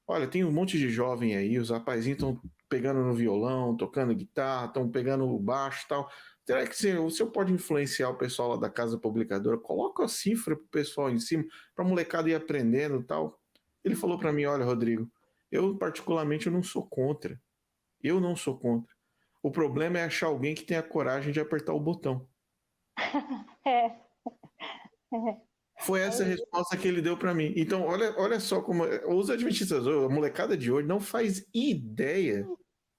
olha, tem um monte de jovem aí, os rapazinhos estão pegando no violão, tocando guitarra, estão pegando o baixo e tal. Será que o senhor pode influenciar o pessoal lá da casa publicadora? Coloca a cifra pro pessoal em cima, pra molecada ir aprendendo e tal. Ele falou para mim, olha, Rodrigo, Eu, particularmente, eu não sou contra. Eu não sou contra. O problema é achar alguém que tenha coragem de apertar o botão.
É,
Foi essa a resposta que ele deu para mim. Então, olha só como os adventistas, a molecada de hoje não faz ideia,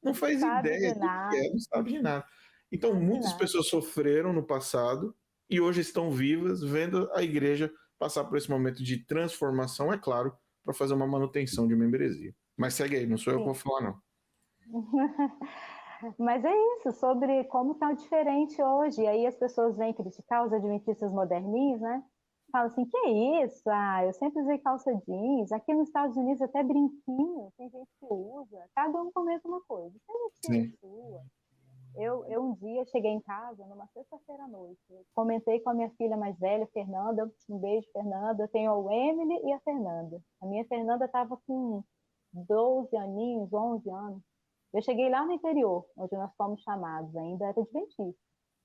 não faz
sabe
ideia
de
do que é,
nada,
não sabe de nada. Então,
sabe de
muitas
nada.
pessoas sofreram no passado e hoje estão vivas, vendo a igreja passar por esse momento de transformação, é claro, para fazer uma manutenção de membresia. Mas segue aí, não sou eu que vou
Sim.
falar, não.
Mas é isso, sobre como está diferente hoje. E aí as pessoas vêm criticar os adventistas moderninhos, né? Falam assim, que é isso? Ah, eu sempre usei calça jeans. Aqui nos Estados Unidos até brinquinho, tem gente que usa. Cada um comenta uma coisa. Isso é mentira
Sim.
sua. Eu um dia cheguei em casa, numa sexta-feira à noite. Comentei com a minha filha mais velha, Fernanda. Um beijo, Fernanda. Eu tenho a Emily e a Fernanda. A minha Fernanda estava com 12 aninhos, 11 anos. Eu cheguei lá no interior, onde nós fomos chamados, ainda era adventista.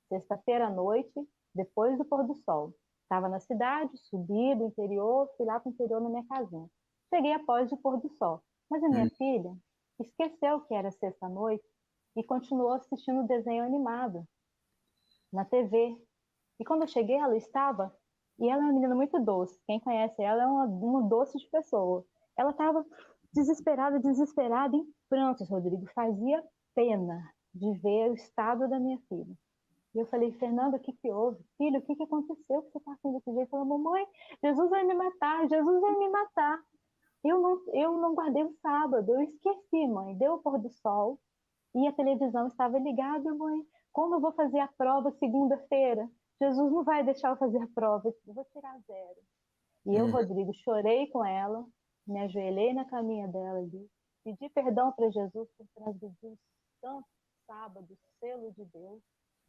Sexta-feira à noite, depois do pôr do sol. Estava na cidade, subi do interior, fui lá para o interior na minha casinha. Cheguei após o pôr do sol. Mas a minha
Hum,
filha esqueceu que era sexta-noite e continuou assistindo o desenho animado na TV. E quando eu cheguei, ela estava. E ela é uma menina muito doce. Quem conhece ela é uma doce de pessoa. Ela estava desesperada, desesperada, em prantos, Rodrigo. Fazia pena de ver o estado da minha filha. E eu falei, Fernanda, o que que houve? Filho, o que que aconteceu que você está assim desse jeito? Ela falou, mamãe, Jesus vai me matar, Jesus vai me matar. Eu não guardei o sábado, eu esqueci, mãe. Deu o pôr do sol e a televisão estava ligada, mãe. Como eu vou fazer a prova segunda-feira? Jesus não vai deixar eu fazer a prova, eu vou tirar zero. E eu,
hum,
Rodrigo, chorei com ela, me ajoelhei na caminha dela ali, pedi perdão para Jesus por transgredir o santo sábado, o selo de Deus.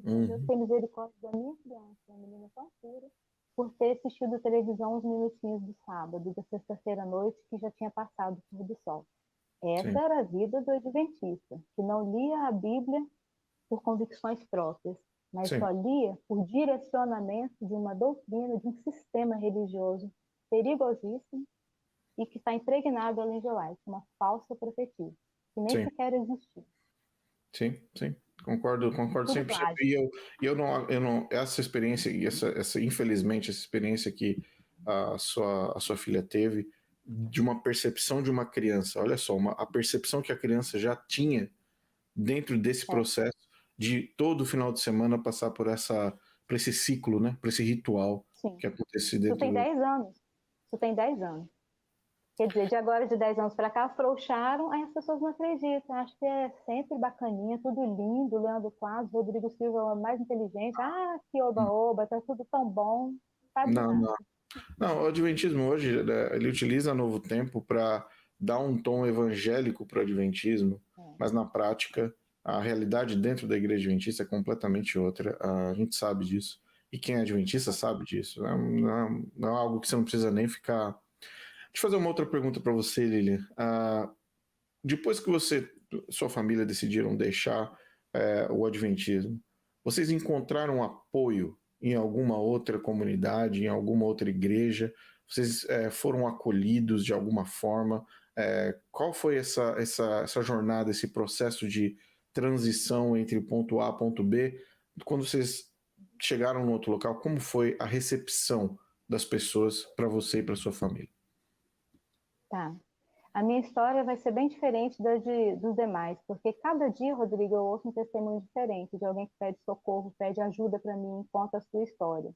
Então Deus
hum.
tem misericórdia da minha criança, uma menina tão pura, por ter assistido televisão uns minutinhos do sábado, da sexta-feira à noite, que já tinha passado o pôr do sol. Essa
Sim,
era a vida do adventista, que não lia a Bíblia por convicções próprias, mas
sim,
só lia por direcionamento de uma doutrina, de um sistema religioso perigosíssimo e que está impregnado além de lá, uma falsa profecia, que nem
sim.
sequer existiu.
Sim, sim, concordo
Tudo
100%.
plágio.
E eu não, essa experiência, e infelizmente, essa experiência que a sua filha teve, de uma percepção de uma criança, olha só, a percepção que a criança já tinha dentro desse
É.
processo de todo final de semana passar por esse ciclo, né, por esse ritual
Sim.
que acontece
Isso
dentro
tem
do.
10 anos. Isso tem 10 anos. Quer dizer, de agora, de 10 anos para cá, afrouxaram, aí as pessoas não acreditam. Acho que é sempre bacaninha, tudo lindo, Leandro Quadros, Rodrigo Silva é o mais inteligente. Ah, que oba-oba, tá tudo tão bom. Não sabe
Não,
nada.
não. Não, o Adventismo hoje, né, ele utiliza Novo Tempo para dar um tom evangélico para o Adventismo,
É,
mas na prática, a realidade dentro da igreja adventista é completamente outra. A gente sabe disso. E quem é adventista
é.
sabe disso. Não é algo que você não precisa nem ficar. Deixa eu fazer uma outra pergunta para você, Lilian. Depois que você, sua família decidiram deixar o Adventismo, vocês encontraram apoio em alguma outra comunidade, em alguma outra igreja? Vocês foram acolhidos de alguma forma? Qual foi essa jornada, esse processo de transição entre ponto A e ponto B? Quando vocês chegaram no outro local, como foi a recepção das pessoas para você e para sua família?
Tá. A minha história vai ser bem diferente dos demais, porque cada dia, Rodrigo, eu ouço um testemunho diferente de alguém que pede socorro, pede ajuda para mim, conta a sua história.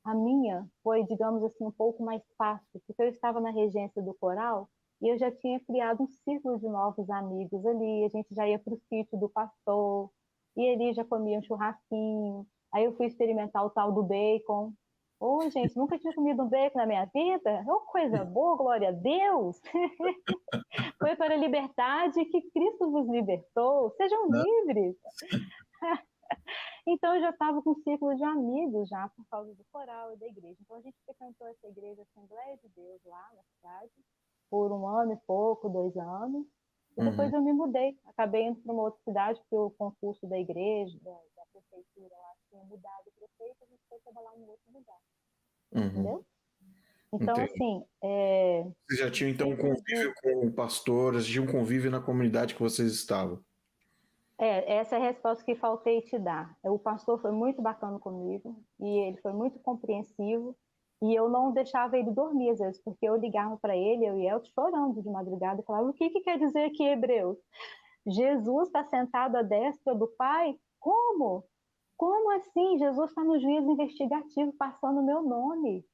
A minha foi, digamos assim, um pouco mais fácil, porque eu estava na regência do coral e eu já tinha criado um círculo de novos amigos ali. A gente já ia para o sítio do pastor e ele já comia um churrasquinho. Aí eu fui experimentar o tal do bacon. Ô, gente, nunca tinha comido um bacon na minha vida. Ô, coisa boa, glória a Deus! Foi para a liberdade que Cristo vos libertou. Sejam livres. Então eu já estava com um círculo de amigos já por causa do coral e da igreja. Então a gente frequentou essa igreja Assembleia de Deus lá na cidade por um ano e pouco, 2 anos. E depois
Uhum,
eu me mudei. Acabei indo para uma outra cidade porque o concurso da igreja, da prefeitura lá tinha mudado o prefeito, a gente foi trabalhar em outro lugar.
uhum.
Entendeu? Então,
Entendi.
assim,
Vocês já tinham, então, um
sempre
convívio com pastores, tinham um convívio na comunidade que vocês estavam?
essa é a resposta que faltei te dar. O pastor foi muito bacana comigo e ele foi muito compreensivo e eu não deixava ele dormir às vezes, porque eu ligava para ele, eu e Elton, chorando de madrugada, e falava: o que que quer dizer aqui, Hebreus? Jesus está sentado à destra do Pai? Como? Como assim? Jesus está no juízo investigativo passando o meu nome.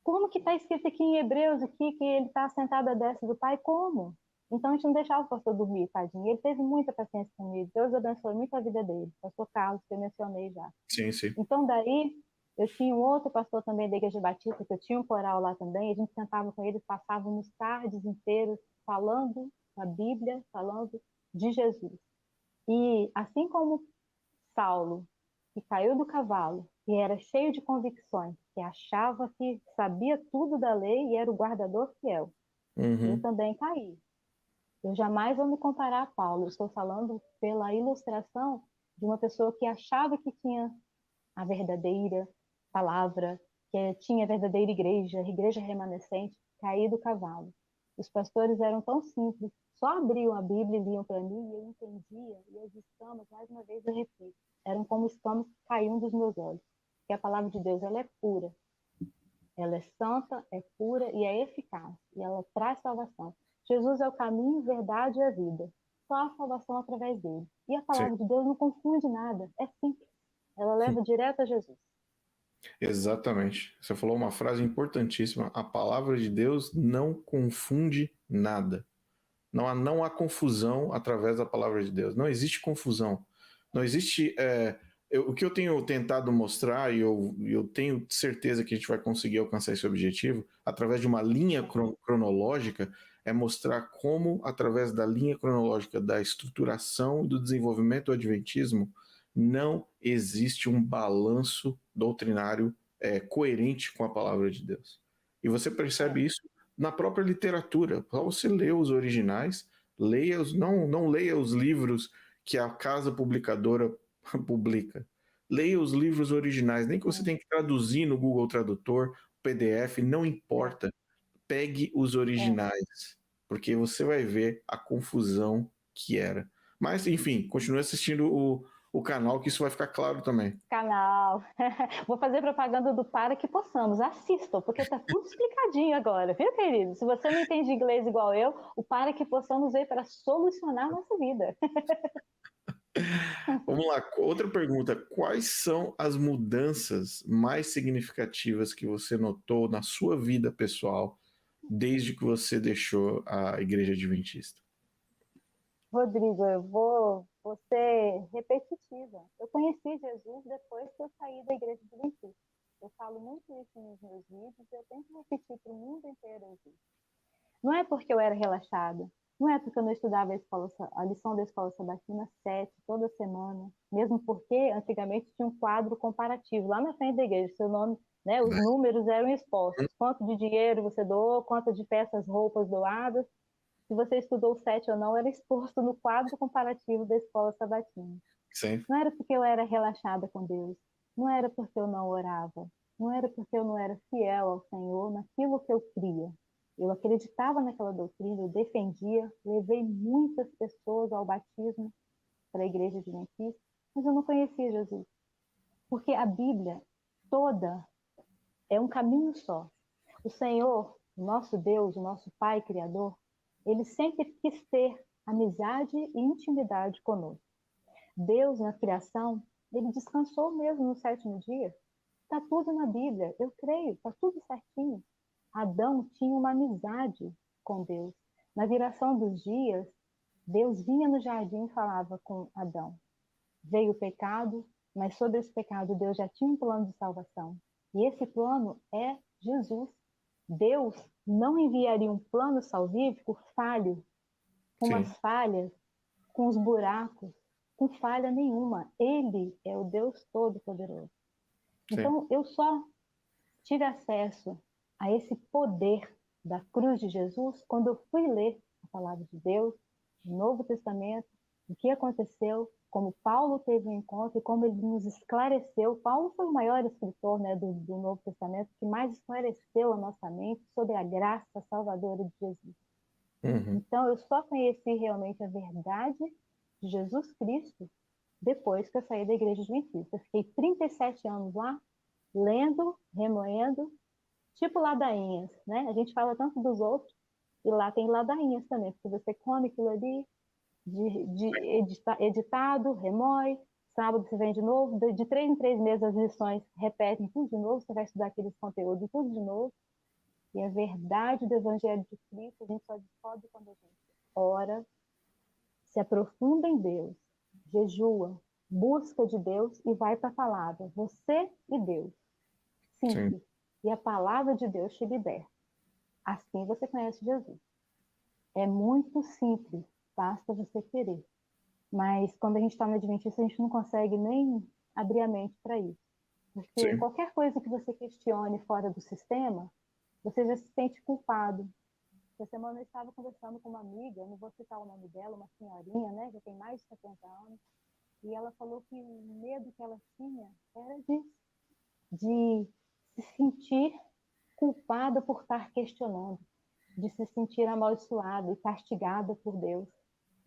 Como que está escrito aqui em Hebreus aqui que ele está sentado à destra do Pai? Como? Então a gente não deixava o pastor dormir, tadinho. Ele teve muita paciência comigo. Deus abençoe muito a vida dele. Pastor Carlos, que eu mencionei já.
Sim, sim.
Então daí eu tinha um outro pastor também da Igreja Batista, que eu tinha um coral lá também. A gente sentava com ele, passávamos tardes inteiras falando da Bíblia, falando de Jesus. E assim como Saulo, que caiu do cavalo e era cheio de convicções, que achava que sabia tudo da lei e era o guardador fiel, eu
Uhum.
também caí. Eu jamais vou me comparar a Paulo. Eu estou falando pela ilustração de uma pessoa que achava que tinha a verdadeira palavra, que tinha a verdadeira igreja, a igreja remanescente, caí do cavalo. Os pastores eram tão simples, só abriam a Bíblia e liam para mim e eu entendia, e as escamas, mais uma vez eu repito, eram como escamas que caíam dos meus olhos. Porque a palavra de Deus, ela é pura, ela é santa, é pura e é eficaz, e ela traz salvação. Jesus é o caminho, verdade e a vida. Só há salvação através dele. E a
Sim.
palavra de Deus não confunde nada, é simples. Ela leva direto a Jesus.
Exatamente. Você falou uma frase importantíssima. A palavra de Deus não confunde nada. Não há confusão através da palavra de Deus. Não existe confusão. Não existe. O que eu tenho tentado mostrar, e eu tenho certeza que a gente vai conseguir alcançar esse objetivo, através de uma linha cronológica, é mostrar como, através da linha cronológica da estruturação e do desenvolvimento do adventismo, não existe um balanço doutrinário coerente com a palavra de Deus. E você
É,
percebe isso na própria literatura. Para você ler os originais, não leia os livros que a casa publicadora publica. Leia os livros originais, nem que você tenha que traduzir no Google Tradutor, PDF, não
é,
importa. Pegue os
é.
originais, porque você vai ver a confusão que era. Mas, enfim, continue assistindo o canal, que isso vai ficar claro também.
Canal. Vou fazer propaganda do Para Que Possamos. Assistam, porque tá tudo explicadinho agora, viu, querido? Se você não entende inglês igual eu, o Para Que Possamos veio para solucionar a nossa vida.
Vamos lá, outra pergunta. Quais são as mudanças mais significativas que você notou na sua vida pessoal desde que você deixou a Igreja Adventista?
Rodrigo, vou ser repetitiva. Eu conheci Jesus depois que eu saí da Igreja Adventista. Eu falo muito isso nos meus vídeos e eu tenho que repetir para o mundo inteiro ouvir. Não é porque eu era relaxada, não é porque eu não estudava a lição da escola sabatina 7 toda semana, mesmo porque antigamente tinha um quadro comparativo lá na frente da igreja, seu nome, né, os números eram expostos, quanto de dinheiro você doou, quanto de peças, roupas doadas, se você estudou 7 ou não, era exposto no quadro comparativo da escola sabatina.
Sim,
Não era porque eu era relaxada com Deus, não era porque eu não orava, não era porque eu não era fiel ao Senhor naquilo que eu cria. Eu acreditava naquela doutrina, eu defendia, levei muitas pessoas ao batismo para a igreja adventista, mas eu não conhecia Jesus. Porque a Bíblia toda é um caminho só. O Senhor, o nosso Deus, o nosso Pai Criador, ele sempre quis ter amizade e intimidade conosco. Deus, na criação, ele descansou mesmo no sétimo dia. Está tudo na Bíblia, eu creio, está tudo certinho. Adão tinha uma amizade com Deus. Na viração dos dias, Deus vinha no jardim e falava com Adão. Veio o pecado, mas sobre esse pecado Deus já tinha um plano de salvação. E esse plano é Jesus. Deus não enviaria um plano salvífico falho, com
sim,
as falhas, com os buracos, com falha nenhuma. Ele é o Deus Todo-Poderoso.
sim.
Então, eu só tive acesso a esse poder da cruz de Jesus quando eu fui ler a palavra de Deus, o Novo Testamento, o que aconteceu, como Paulo teve um encontro e como ele nos esclareceu. Paulo foi o maior escritor, né, do Novo Testamento, que mais esclareceu a nossa mente sobre a graça salvadora de Jesus.
Uhum.
Então, eu só conheci realmente a verdade de Jesus Cristo depois que eu saí da Igreja Adventista. Eu fiquei 37 anos lá, lendo, remoendo, tipo ladainhas, né? A gente fala tanto dos outros, e lá tem ladainhas também, porque você come aquilo ali, editado, remói, sábado você vem de novo, de 3 em 3 meses as lições repetem tudo de novo, você vai estudar aqueles conteúdos tudo de novo, e a verdade do Evangelho de Cristo a gente só descobre quando a gente ora, se aprofunda em Deus, jejua, busca de Deus e vai para a palavra, você e Deus, simples, e a palavra de Deus te liberta. Assim você conhece Jesus. É muito simples, basta você querer. Mas quando a gente está no Adventista, a gente não consegue nem abrir a mente para isso. Porque
Sim.
qualquer coisa que você questione fora do sistema, você já se sente culpado. Essa semana eu estava conversando com uma amiga, não vou citar o nome dela, uma senhorinha, né, já tem mais de 70 anos, e ela falou que o medo que ela tinha era de se sentir culpada por estar questionando, de se sentir amaldiçoada e castigada por Deus.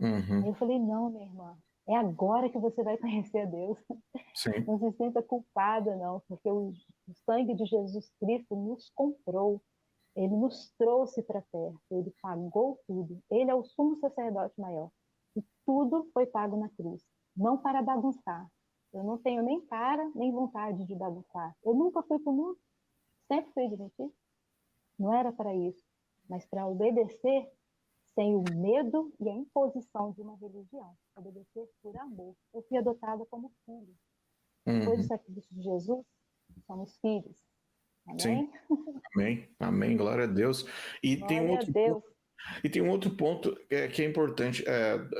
Uhum.
Aí eu falei, não, minha irmã, é agora que você vai conhecer a Deus.
Sim.
Não se sinta culpada, não, porque o sangue de Jesus Cristo nos comprou. Ele nos trouxe para perto, ele pagou tudo. Ele é o sumo sacerdote maior. E tudo foi pago na cruz. Não para bagunçar. Eu não tenho nem cara, nem vontade de bagunçar. Eu nunca fui para o mundo, sempre fui adventista. Não era para isso, mas para obedecer sem o medo e a imposição de uma religião. Obedecer por amor. Eu fui adotada como filho. Depois do
Uhum.
sacrifício de Jesus, somos filhos.
Sim.
Amém?
Amém. Amém. Glória a Deus. E tem um
Glória a
outro
Deus.
E tem um outro ponto que é importante.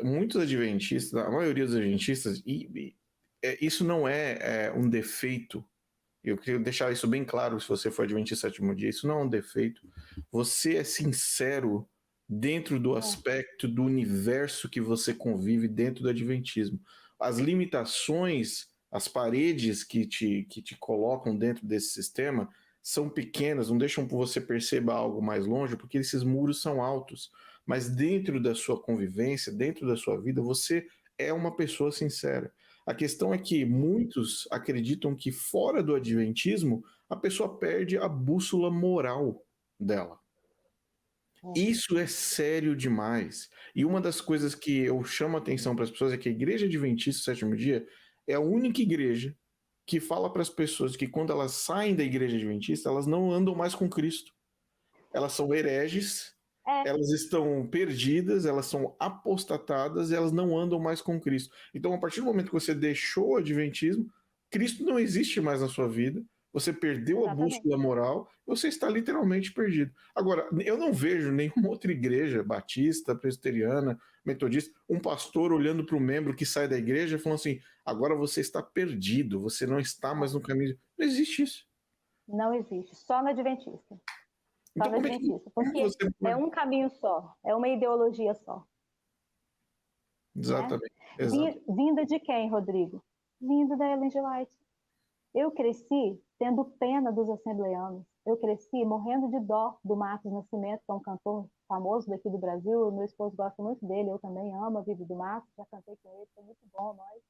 Muitos adventistas, a maioria dos adventistas, isso não é um defeito. Eu queria deixar isso bem claro se você for adventista sétimo dia. Isso não é um defeito. Você é sincero dentro do aspecto do universo que você convive dentro do adventismo. As limitações, as paredes que te colocam dentro desse sistema são pequenas, não deixam que você perceba algo mais longe, porque esses muros são altos. Mas dentro da sua convivência, dentro da sua vida, você é uma pessoa sincera. A questão é que muitos acreditam que fora do adventismo a pessoa perde a bússola moral dela. Isso é sério demais. E uma das coisas que eu chamo a atenção para as pessoas é que a Igreja Adventista do Sétimo Dia é a única igreja que fala para as pessoas que quando elas saem da Igreja Adventista, elas não andam mais com Cristo. Elas são hereges, elas estão perdidas, elas são apostatadas, e elas não andam mais com Cristo. Então, a partir do momento que você deixou o adventismo, Cristo não existe mais na sua vida, você perdeu a
Exatamente.
bússola moral, você está literalmente perdido. Agora, eu não vejo nenhuma outra igreja, batista, presbiteriana, metodista, um pastor olhando para o membro que sai da igreja falando assim: agora você está perdido, você não está mais no caminho. Não existe isso.
Não existe, só no Adventista. Só
Então,
no Adventista, porque
você...
é um caminho só, é uma ideologia só.
Exatamente.
Né? Vinda de quem, Rodrigo? Vinda da Ellen G. White. Eu cresci tendo pena dos assembleanos. Eu cresci morrendo de dó do Marcos Nascimento, que é um cantor famoso daqui do Brasil. Meu esposo gosta muito dele, eu também amo a vida do Marcos, já cantei com ele, foi muito bom nós.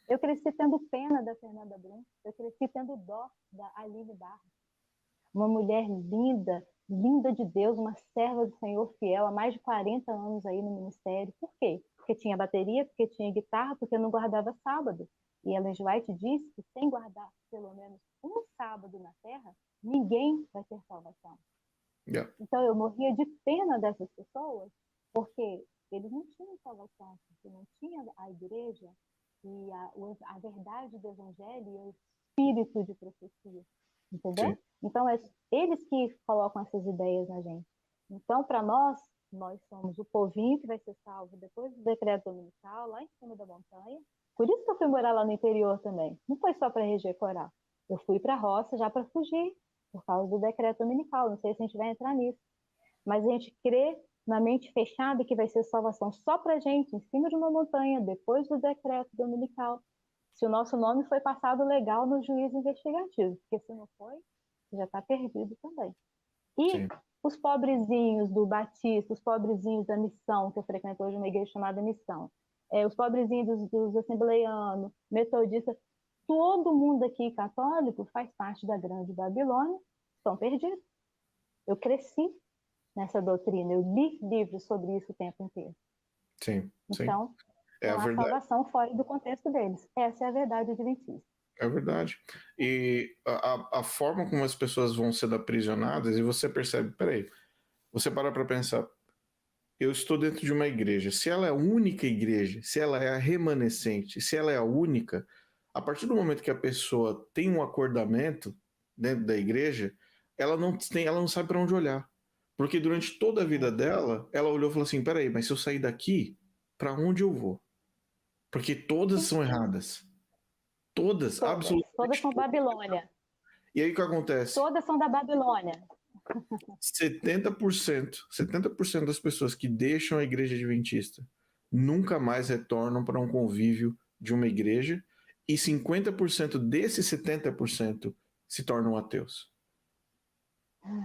Eu cresci tendo pena da Fernanda Brum, eu cresci tendo dó da Aline Barros. Uma mulher linda, linda de Deus, uma serva do Senhor fiel, há mais de 40 anos aí no ministério. Por quê? Porque tinha bateria, porque tinha guitarra, porque não guardava sábado. E Ellen G. White disse que sem guardar pelo menos um sábado na terra, ninguém vai ter salvação.
Yeah.
Então eu morria de pena dessas pessoas, porque eles não tinham salvação, porque não tinha a igreja e a verdade do evangelho e o espírito de profecia. Entendeu?
Sim.
Então, é eles que colocam essas ideias na gente. Então, para nós somos o povinho que vai ser salvo depois do decreto dominical, lá em cima da montanha. Por isso que eu fui morar lá no interior também. Não foi só para reger coral. Eu fui para a roça já para fugir, por causa do decreto dominical. Não sei se a gente vai entrar nisso. Mas a gente crê uma mente fechada que vai ser salvação só para gente, em cima de uma montanha, depois do decreto dominical, se o nosso nome foi passado legal no juízo investigativo, porque se não foi, já está perdido também. E
Sim.
os pobrezinhos do Batista, os pobrezinhos da Missão, que eu frequento hoje uma igreja chamada Missão, os pobrezinhos dos assembleianos, metodistas, todo mundo aqui católico faz parte da Grande Babilônia, estão perdidos. Eu cresci nessa doutrina, eu li livros sobre isso o tempo inteiro.
Sim.
Então,
É a
não há
verdade.
salvação fora do contexto deles. Essa é a verdade adventista.
É verdade. E a forma como as pessoas vão sendo aprisionadas, e você percebe, peraí, você para pensar, eu estou dentro de uma igreja, se ela é a única igreja, se ela é a remanescente, se ela é a única, a partir do momento que a pessoa tem um acordamento dentro da igreja, ela não sabe para onde olhar. Porque durante toda a vida dela, ela olhou e falou assim, peraí, mas se eu sair daqui, para onde eu vou? Porque todas são erradas. Todas, absolutamente
Todas são
todas.
Babilônia.
E aí o que acontece?
Todas são da Babilônia.
70% das pessoas que deixam a igreja adventista nunca mais retornam para um convívio de uma igreja e 50% desses 70% se tornam ateus.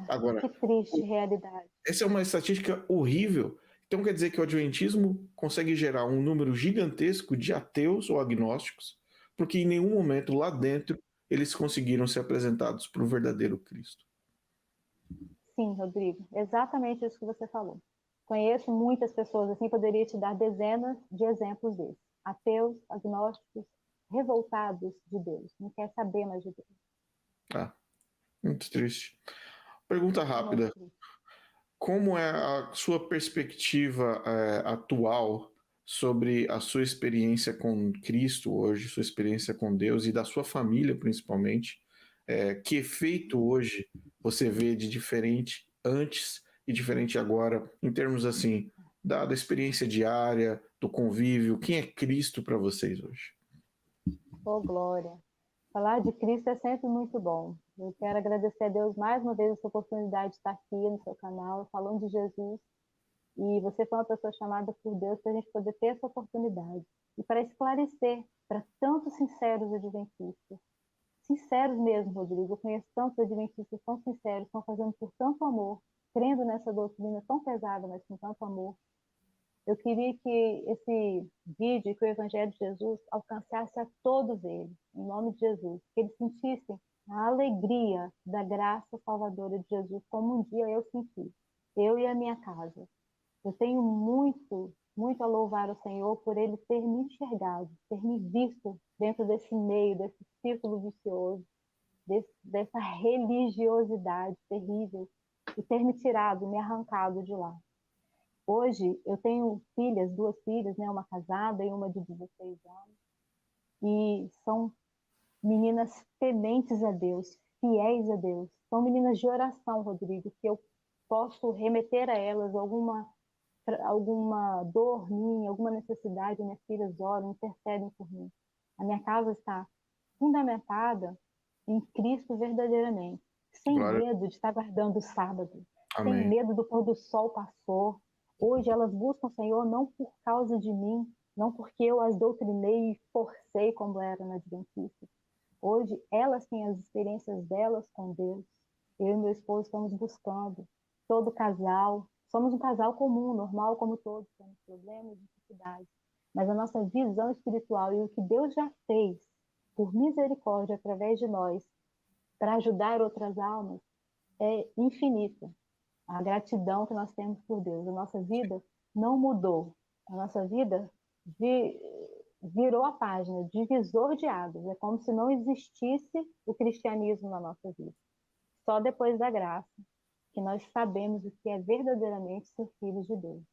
Agora,
que triste realidade.
essa é uma estatística horrível. Então quer dizer que o adventismo consegue gerar um número gigantesco de ateus ou agnósticos, porque em nenhum momento lá dentro eles conseguiram ser apresentados para o verdadeiro Cristo.
Sim, Rodrigo, exatamente isso que você falou. Conheço muitas pessoas assim, poderia te dar dezenas de exemplos desses. Ateus, agnósticos, revoltados de Deus, não quer saber mais de Deus.
Ah, muito triste. Pergunta rápida. Como é a sua perspectiva atual sobre a sua experiência com Cristo hoje, sua experiência com Deus e da sua família, principalmente? Que efeito hoje você vê de diferente antes e diferente agora, em termos assim, da experiência diária, do convívio? Quem é Cristo para vocês hoje?
Oh, glória! Falar de Cristo é sempre muito bom. Eu quero agradecer a Deus mais uma vez essa oportunidade de estar aqui no seu canal, falando de Jesus. E você foi uma pessoa chamada por Deus para a gente poder ter essa oportunidade. E para esclarecer para tantos sinceros adventistas. Sinceros mesmo, Rodrigo. Eu conheço tantos adventistas tão sinceros, estão fazendo por tanto amor, crendo nessa doutrina tão pesada, mas com tanto amor. Eu queria que esse vídeo, que o Evangelho de Jesus alcançasse a todos eles, em nome de Jesus, que eles sentissem a alegria da graça salvadora de Jesus, como um dia eu senti, eu e a minha casa. Eu tenho muito, muito a louvar o Senhor por Ele ter me enxergado, ter me visto dentro desse meio, desse círculo vicioso, dessa religiosidade terrível, e ter me tirado, me arrancado de lá. Hoje eu tenho filhas, duas filhas, né, uma casada e uma de 16 anos, e são meninas tementes a Deus, fiéis a Deus. São meninas de oração, Rodrigo, que eu posso remeter a elas alguma dor minha, alguma necessidade, minhas filhas oram, intercedem por mim. A minha casa está fundamentada em Cristo verdadeiramente, sem
Glória.
medo de estar guardando o sábado,
Amém.
sem medo do pôr do sol passou. Hoje elas buscam o Senhor não por causa de mim, não porque eu as doutrinei e forcei como era na Adventista. Hoje elas têm as experiências delas com Deus. Eu e meu esposo estamos buscando. Todo casal, somos um casal comum, normal como todos, temos problemas, dificuldades. Mas a nossa visão espiritual e o que Deus já fez por misericórdia através de nós para ajudar outras almas é infinita. A gratidão que nós temos por Deus. A nossa vida não mudou. A nossa vida virou a página, divisor de águas. É como se não existisse o cristianismo na nossa vida. Só depois da graça que nós sabemos o que é verdadeiramente ser filhos de Deus.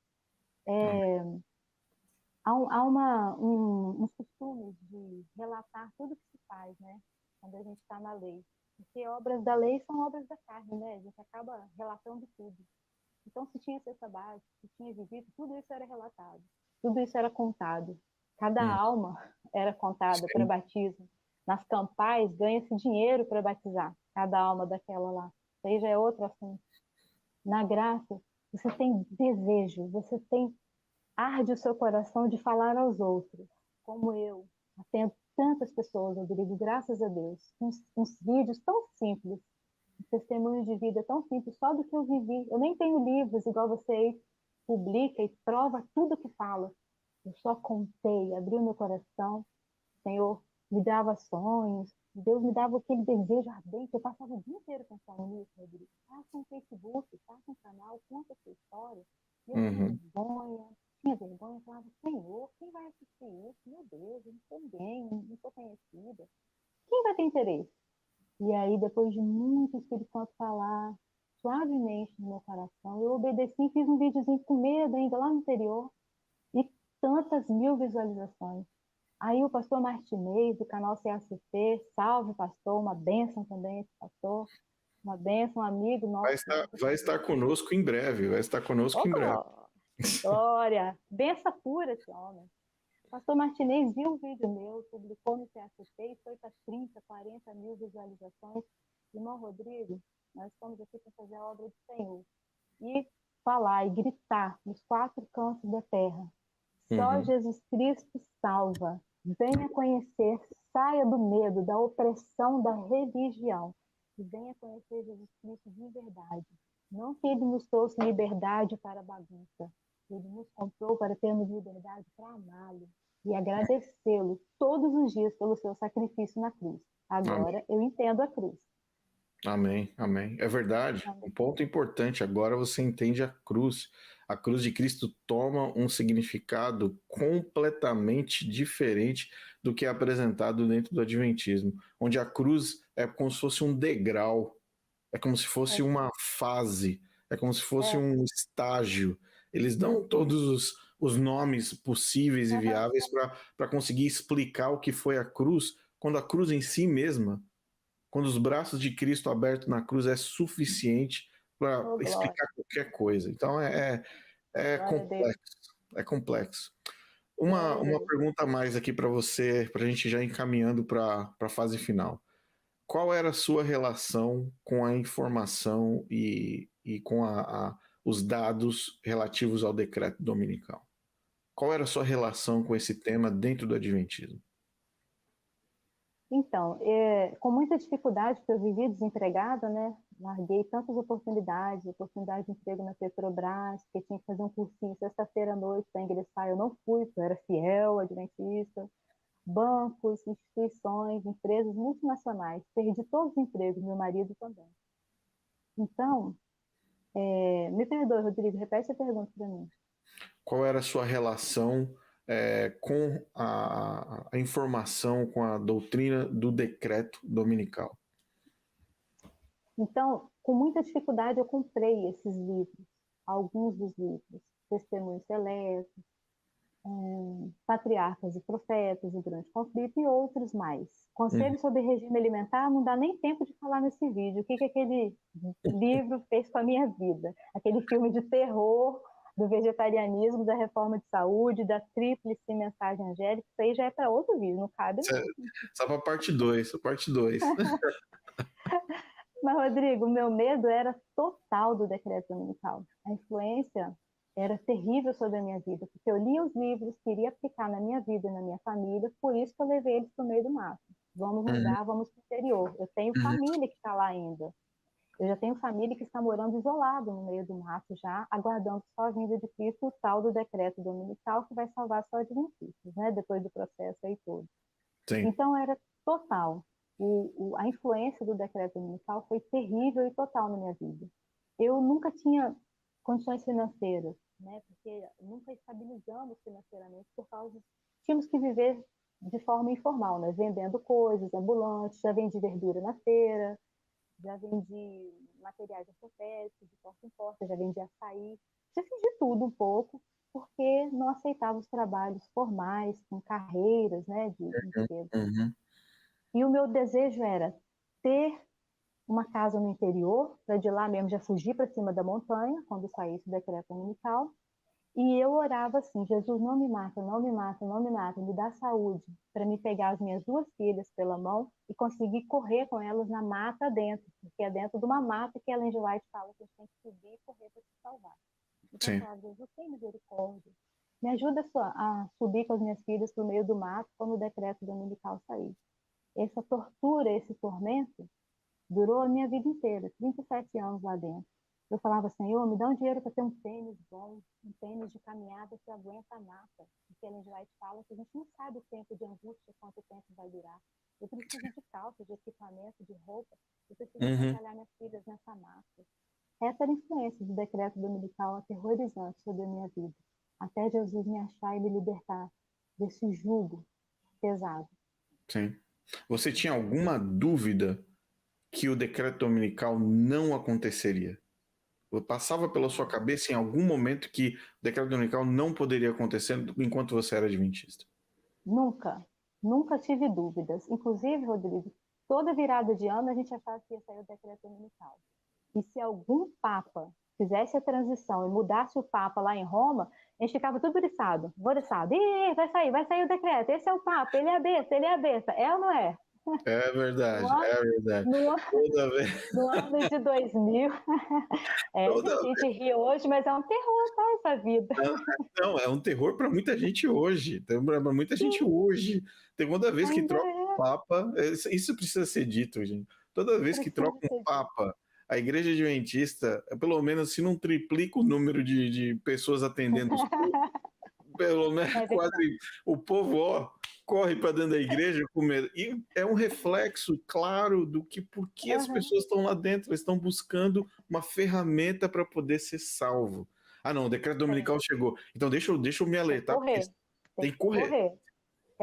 Há uns costumes de relatar tudo que se faz, né? Quando a gente está na lei. Porque obras da lei são obras da carne, né? A gente acaba relatando tudo. Então, se tinha cesta básica, se tinha visita, tudo isso era relatado. Tudo isso era contado. Cada alma era contada para batismo. Nas campais, ganha-se dinheiro para batizar cada alma daquela lá. Isso aí já é outro assunto. Na graça, você tem desejo, você tem arde o seu coração de falar aos outros, como eu atendo tantas pessoas, Rodrigo, graças a Deus, uns vídeos tão simples, um testemunho de vida tão simples, só do que eu vivi. Eu nem tenho livros igual você aí publica e prova tudo que fala. Eu só contei, abri o meu coração, o Senhor me dava sonhos, Deus me dava aquele desejo ardente. Eu passava o dia inteiro pensando nisso, Rodrigo. Faça um Facebook, faça um canal, conta a sua história. E eu tinha vergonha, falava, Senhor, quem vai assistir isso? Meu Deus, eu não sou ninguém, não sou conhecida. Quem vai ter interesse? E aí, depois de muito Espírito Santo falar suavemente no meu coração, eu obedeci e fiz um videozinho com medo ainda lá no interior. E tantas mil visualizações. Aí o pastor Martinez, do canal CACP, salve pastor, uma bênção também esse pastor, uma bênção, um amigo nosso.
Vai estar conosco em breve, vai estar conosco em breve.
Glória, benção pura esse homem. O pastor Martinez viu um vídeo meu, publicou no CACP e foi para 30, 40 mil visualizações. Irmão Rodrigo, nós estamos aqui para fazer a obra do Senhor. E falar e gritar nos 4 cantos da terra. Só Jesus Cristo salva. Venha conhecer, saia do medo, da opressão, da religião. E venha conhecer Jesus Cristo de verdade. Não que Ele nos trouxe liberdade para a bagunça. Ele nos comprou para termos liberdade para amá-lo e agradecê-lo todos os dias pelo seu sacrifício na cruz. Agora eu entendo a cruz.
Amém, amém. É verdade. Um ponto importante, agora você entende a cruz. A cruz de Cristo toma um significado completamente diferente do que é apresentado dentro do Adventismo, onde a cruz é como se fosse um degrau, é como se fosse uma fase, é como se fosse um estágio. Eles dão todos os nomes possíveis e viáveis para conseguir explicar o que foi a cruz, quando a cruz em si mesma, quando os braços de Cristo abertos na cruz é suficiente para explicar qualquer coisa. Então é complexo, é complexo. Uma pergunta a mais aqui para você, para a gente já ir encaminhando para a fase final. Qual era a sua relação com a informação e com os dados relativos ao decreto dominical? Qual era a sua relação com esse tema dentro do Adventismo?
Então, com muita dificuldade, porque eu vivi desempregada, né? Larguei tantas oportunidades de emprego na Petrobras, porque tinha que fazer um cursinho sexta-feira à noite para ingressar. Eu não fui, porque eu era fiel, adventista. Bancos, instituições, empresas multinacionais. Perdi todos os empregos, meu marido também. Então, me perdoe, Rodrigo, repete a pergunta para mim.
Qual era a sua relação com a informação, com a doutrina do decreto dominical?
Então, com muita dificuldade, eu comprei esses livros, alguns dos livros, Testemunhos Seletos, Patriarcas e Profetas, O Grande Conflito e outros mais. Conselho sobre regime alimentar, não dá nem tempo de falar nesse vídeo. O que aquele livro fez com a minha vida? Aquele filme de terror do vegetarianismo, da reforma de saúde, da tríplice mensagem angélica, isso aí já é para outro vídeo, não cabe não.
Só para parte 2, parte 2.
Mas, Rodrigo, o meu medo era total do decreto dominical. A influência era terrível sobre a minha vida, porque eu lia os livros, queria aplicar na minha vida e na minha família, por isso que eu levei eles para o meio do mato. Vamos mudar, vamos para o interior. Eu tenho família que está lá ainda. Eu já tenho família que está morando isolado no meio do mato já, aguardando só a vinda de Cristo, o tal do decreto dominical que vai salvar só adventistas, né? Depois do processo aí todo.
Sim.
Então era total. A influência do decreto dominical foi terrível e total na minha vida. Eu nunca tinha condições financeiras, né? Porque nunca estabilizamos financeiramente por causa tínhamos que viver de forma informal, né? Vendendo coisas, ambulantes, já vendi verdura na feira, já vendi materiais ortopédicos de porta em porta, já vendi açaí, já fiz de tudo um pouco, porque não aceitava os trabalhos formais, com carreiras, né, de emprego. E o meu desejo era ter uma casa no interior, para de lá mesmo já fugir para cima da montanha, quando saísse o decreto dominical. E eu orava assim, Jesus, não me mata, não me mata, não me mata, me dá saúde, para me pegar as minhas 2 filhas pela mão e conseguir correr com elas na mata dentro, porque é dentro de uma mata que a Ellen G. White fala que a gente tem que subir e correr para se salvar. Então eu
Sim,
falava, Deus, eu tenho misericórdia. Me ajuda a subir com as minhas filhas para o meio do mato quando o decreto dominical sair. Essa tortura, esse tormento, durou a minha vida inteira, 37 anos lá dentro. Eu falava, Senhor, me dá um dinheiro para ter um tênis bom, um tênis de caminhada que aguenta a mata. Porque Ellen White fala que a gente não sabe o tempo de angústia, quanto tempo vai durar. Eu preciso de calça, de equipamento, de roupa. Eu preciso
uhum,
agasalhar minhas filhas nessa mata. Essa era a influência do decreto dominical aterrorizante sobre a minha vida. Até Jesus me achar e me libertar desse jugo pesado.
sim. Você tinha alguma dúvida que o decreto dominical não aconteceria? Passava pela sua cabeça em algum momento que o decreto dominical não poderia acontecer enquanto você era adventista?
Nunca, nunca tive dúvidas. Inclusive, Rodrigo, toda virada de ano a gente achava que ia sair o decreto dominical. E se algum papa fizesse a transição e mudasse o papa lá em Roma, a gente ficava tudo oriçado, oriçado. Ih, vai sair o decreto. Esse é o papa, ele é a besta, ele é a besta. É ou não é?
É
No
verdade,
ano,
é verdade.
no,
Toda vez,
no ano de 2000,
toda
gente, a gente ri hoje, mas é um terror, tá, essa vida.
Não, é um terror para muita gente hoje. Para muita gente
Sim,
hoje. Segunda vez que
ainda
troca um
é.
papa, isso precisa ser dito, gente. Toda vez que troca
Precisa
um
ser dito.
papa, a igreja adventista, pelo menos se não triplica o número de pessoas atendendo os cultos, pelo menos
É verdade.
quase o povo, ó, corre para dentro da igreja com medo. E é um reflexo claro do que por que as
Uhum.
pessoas estão lá dentro, elas estão buscando uma ferramenta para poder ser salvo. Ah, não, o decreto dominical
É.
chegou. Então deixa eu me
Tem que
alertar, porque
correr. Tem
tem
que
que correr.
correr.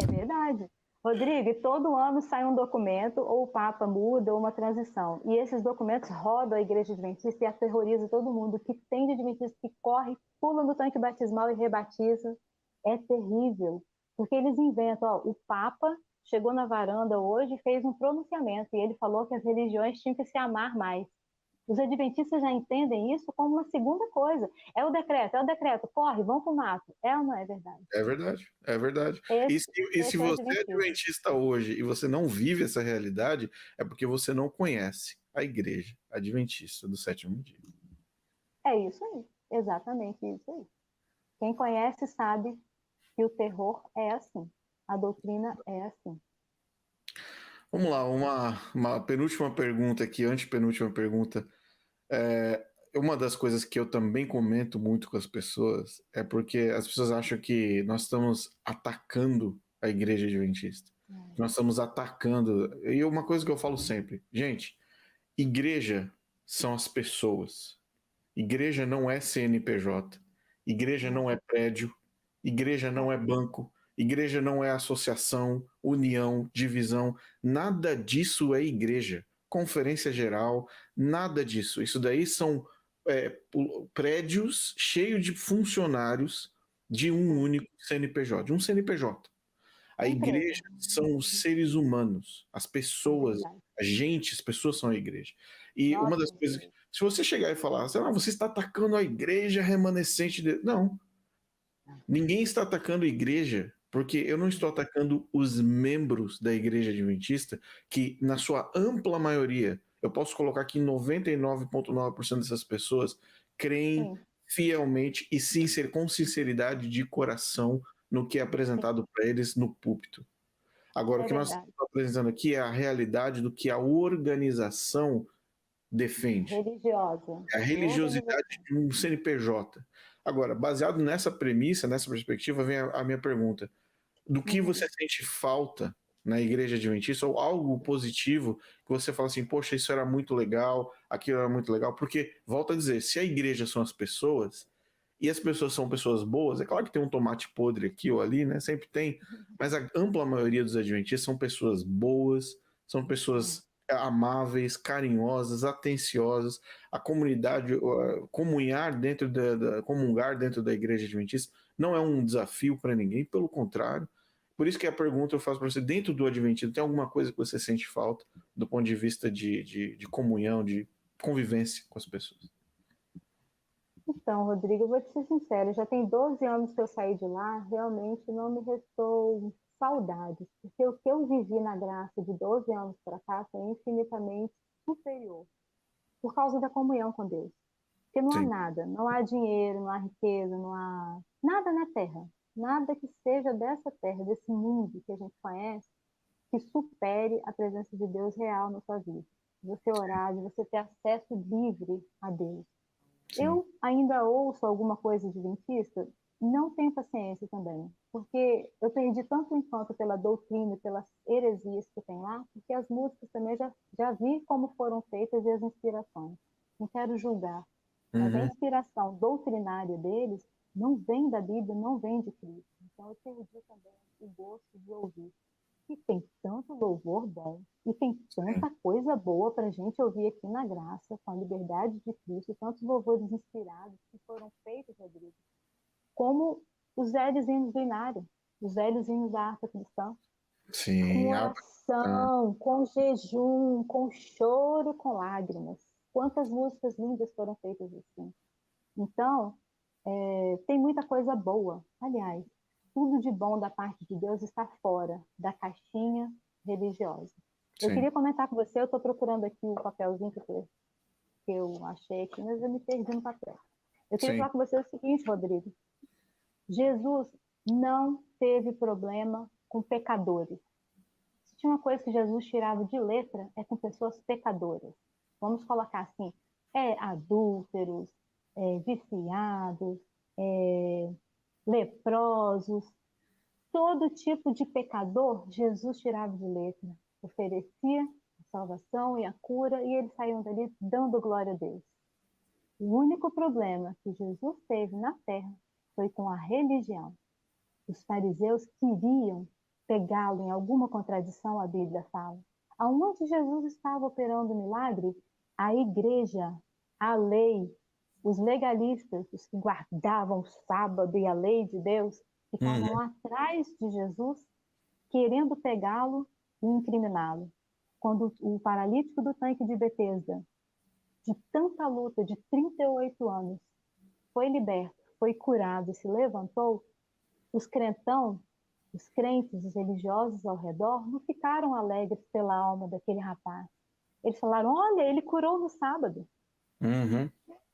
É verdade. Rodrigo, e todo ano sai um documento, ou o Papa muda, ou uma transição. E esses documentos rodam a Igreja Adventista e aterroriza todo mundo que tem de Adventista, que corre, pula no tanque batismal e rebatiza. É terrível. Porque eles inventam, ó, o Papa chegou na varanda hoje e fez um pronunciamento, e ele falou que as religiões tinham que se amar mais. Os adventistas já entendem isso como uma segunda coisa. É o decreto, corre, vão para o mato. É ou não é verdade?
É verdade, é verdade. E se
Esse é o
você é
adventismo.
adventista hoje e você não vive essa realidade, é porque você não conhece a igreja adventista do sétimo dia.
É isso aí, exatamente isso aí. Quem conhece sabe que o terror é assim, a doutrina é assim.
Vamos lá, uma penúltima pergunta aqui, antepenúltima pergunta. Uma das coisas que eu também comento muito com as pessoas é porque as pessoas acham que nós estamos atacando a igreja adventista. Nós estamos atacando. E uma coisa que eu falo sempre, gente, igreja são as pessoas. Igreja não é CNPJ. Igreja não é prédio. Igreja não é banco. Igreja não é associação, união, divisão. Nada disso é igreja. Conferência geral, nada disso. Isso daí são prédios cheios de funcionários de um único CNPJ, de um CNPJ. A
Empresa,
igreja são os seres humanos, as
é
pessoas,
verdade.
a gente, as pessoas são a igreja. E uma
Nossa,
das coisas, se você chegar e falar, ah, você está atacando a igreja remanescente de... Não, ninguém está atacando a igreja, porque eu não estou atacando os membros da igreja adventista, que na sua ampla maioria, eu posso colocar que 99,9% dessas pessoas creem
sim,
fielmente e com sinceridade de coração no que é
sim,
apresentado para eles no púlpito. Agora, o
é
que nós
verdade.
estamos apresentando aqui é a realidade do que a organização defende.
Religiosa,
É a religiosidade
organização.
de um CNPJ. Agora, baseado nessa premissa, nessa perspectiva, vem a minha pergunta. Do que
Uhum.
você sente falta na igreja adventista ou algo positivo que você fala assim, poxa, isso era muito legal, aquilo era muito legal, porque, volto a dizer, se a igreja são as pessoas, e as pessoas são pessoas boas, é claro que tem um tomate podre aqui ou ali, né? Sempre tem, mas a ampla maioria dos adventistas são pessoas boas, são pessoas amáveis, carinhosas, atenciosas. A comunidade, comungar dentro da igreja adventista não é um desafio para ninguém, pelo contrário. Por isso que a pergunta eu faço para você, dentro do adventismo, tem alguma coisa que você sente falta do ponto de vista de comunhão, de convivência com as pessoas?
Então, Rodrigo, eu vou te ser sincera, já tem 12 anos que eu saí de lá, realmente não me restou saudades, porque o que eu vivi na graça de 12 anos para cá foi infinitamente superior, por causa da comunhão com Deus. Porque não há
Sim.
nada, não há dinheiro, não há riqueza, não há nada na Terra, nada que seja dessa Terra, desse mundo que a gente conhece, que supere a presença de Deus real na sua vida. De você orar, de você ter acesso livre a Deus.
Sim.
Eu ainda ouço alguma coisa de adventista, não tenho paciência também, porque eu perdi tanto encanto pela doutrina, pelas heresias que tem lá, porque as músicas também já vi como foram feitas e as inspirações. Não quero julgar, mas a
Uhum.
inspiração doutrinária deles não vem da Bíblia, não vem de Cristo. Então eu perdi também o gosto de ouvir. E tem tanto louvor bom, e tem
Sim.
tanta coisa boa para a gente ouvir aqui na graça, com a liberdade de Cristo, tantos louvores inspirados que foram feitos, Rodrigo, como os velhos hinos do Inário, os velhos hinos da harpa cristã, com
Sim.
oração, com jejum, com choro, com lágrimas. Quantas músicas lindas foram feitas assim. Então, tem muita coisa boa. Aliás, tudo de bom da parte de Deus está fora da caixinha religiosa. Eu
Sim.
queria comentar com você, eu estou procurando aqui o papelzinho que eu achei aqui, mas eu me perdi no papel. Eu queria
Sim.
falar com você o seguinte, Rodrigo. Jesus não teve problema com pecadores. Se tinha uma coisa que Jesus tirava de letra, é com pessoas pecadoras. Vamos colocar assim, adúlteros, viciados, é, leprosos, todo tipo de pecador, Jesus tirava de letra, oferecia a salvação e a cura, e eles saíam dali dando glória a Deus. O único problema que Jesus teve na terra foi com a religião. Os fariseus queriam pegá-lo em alguma contradição, a Bíblia fala. Aonde Jesus estava operando o milagre, a igreja, a lei, os legalistas, os que guardavam o sábado e a lei de Deus, ficavam
Uhum.
atrás de Jesus, querendo pegá-lo e incriminá-lo. Quando o paralítico do tanque de Betesda, de tanta luta, de 38 anos, foi liberto, foi curado e se levantou, os crentão, os crentes, os religiosos ao redor, não ficaram alegres pela alma daquele rapaz. Eles falaram: olha, ele curou no sábado.
Uhum.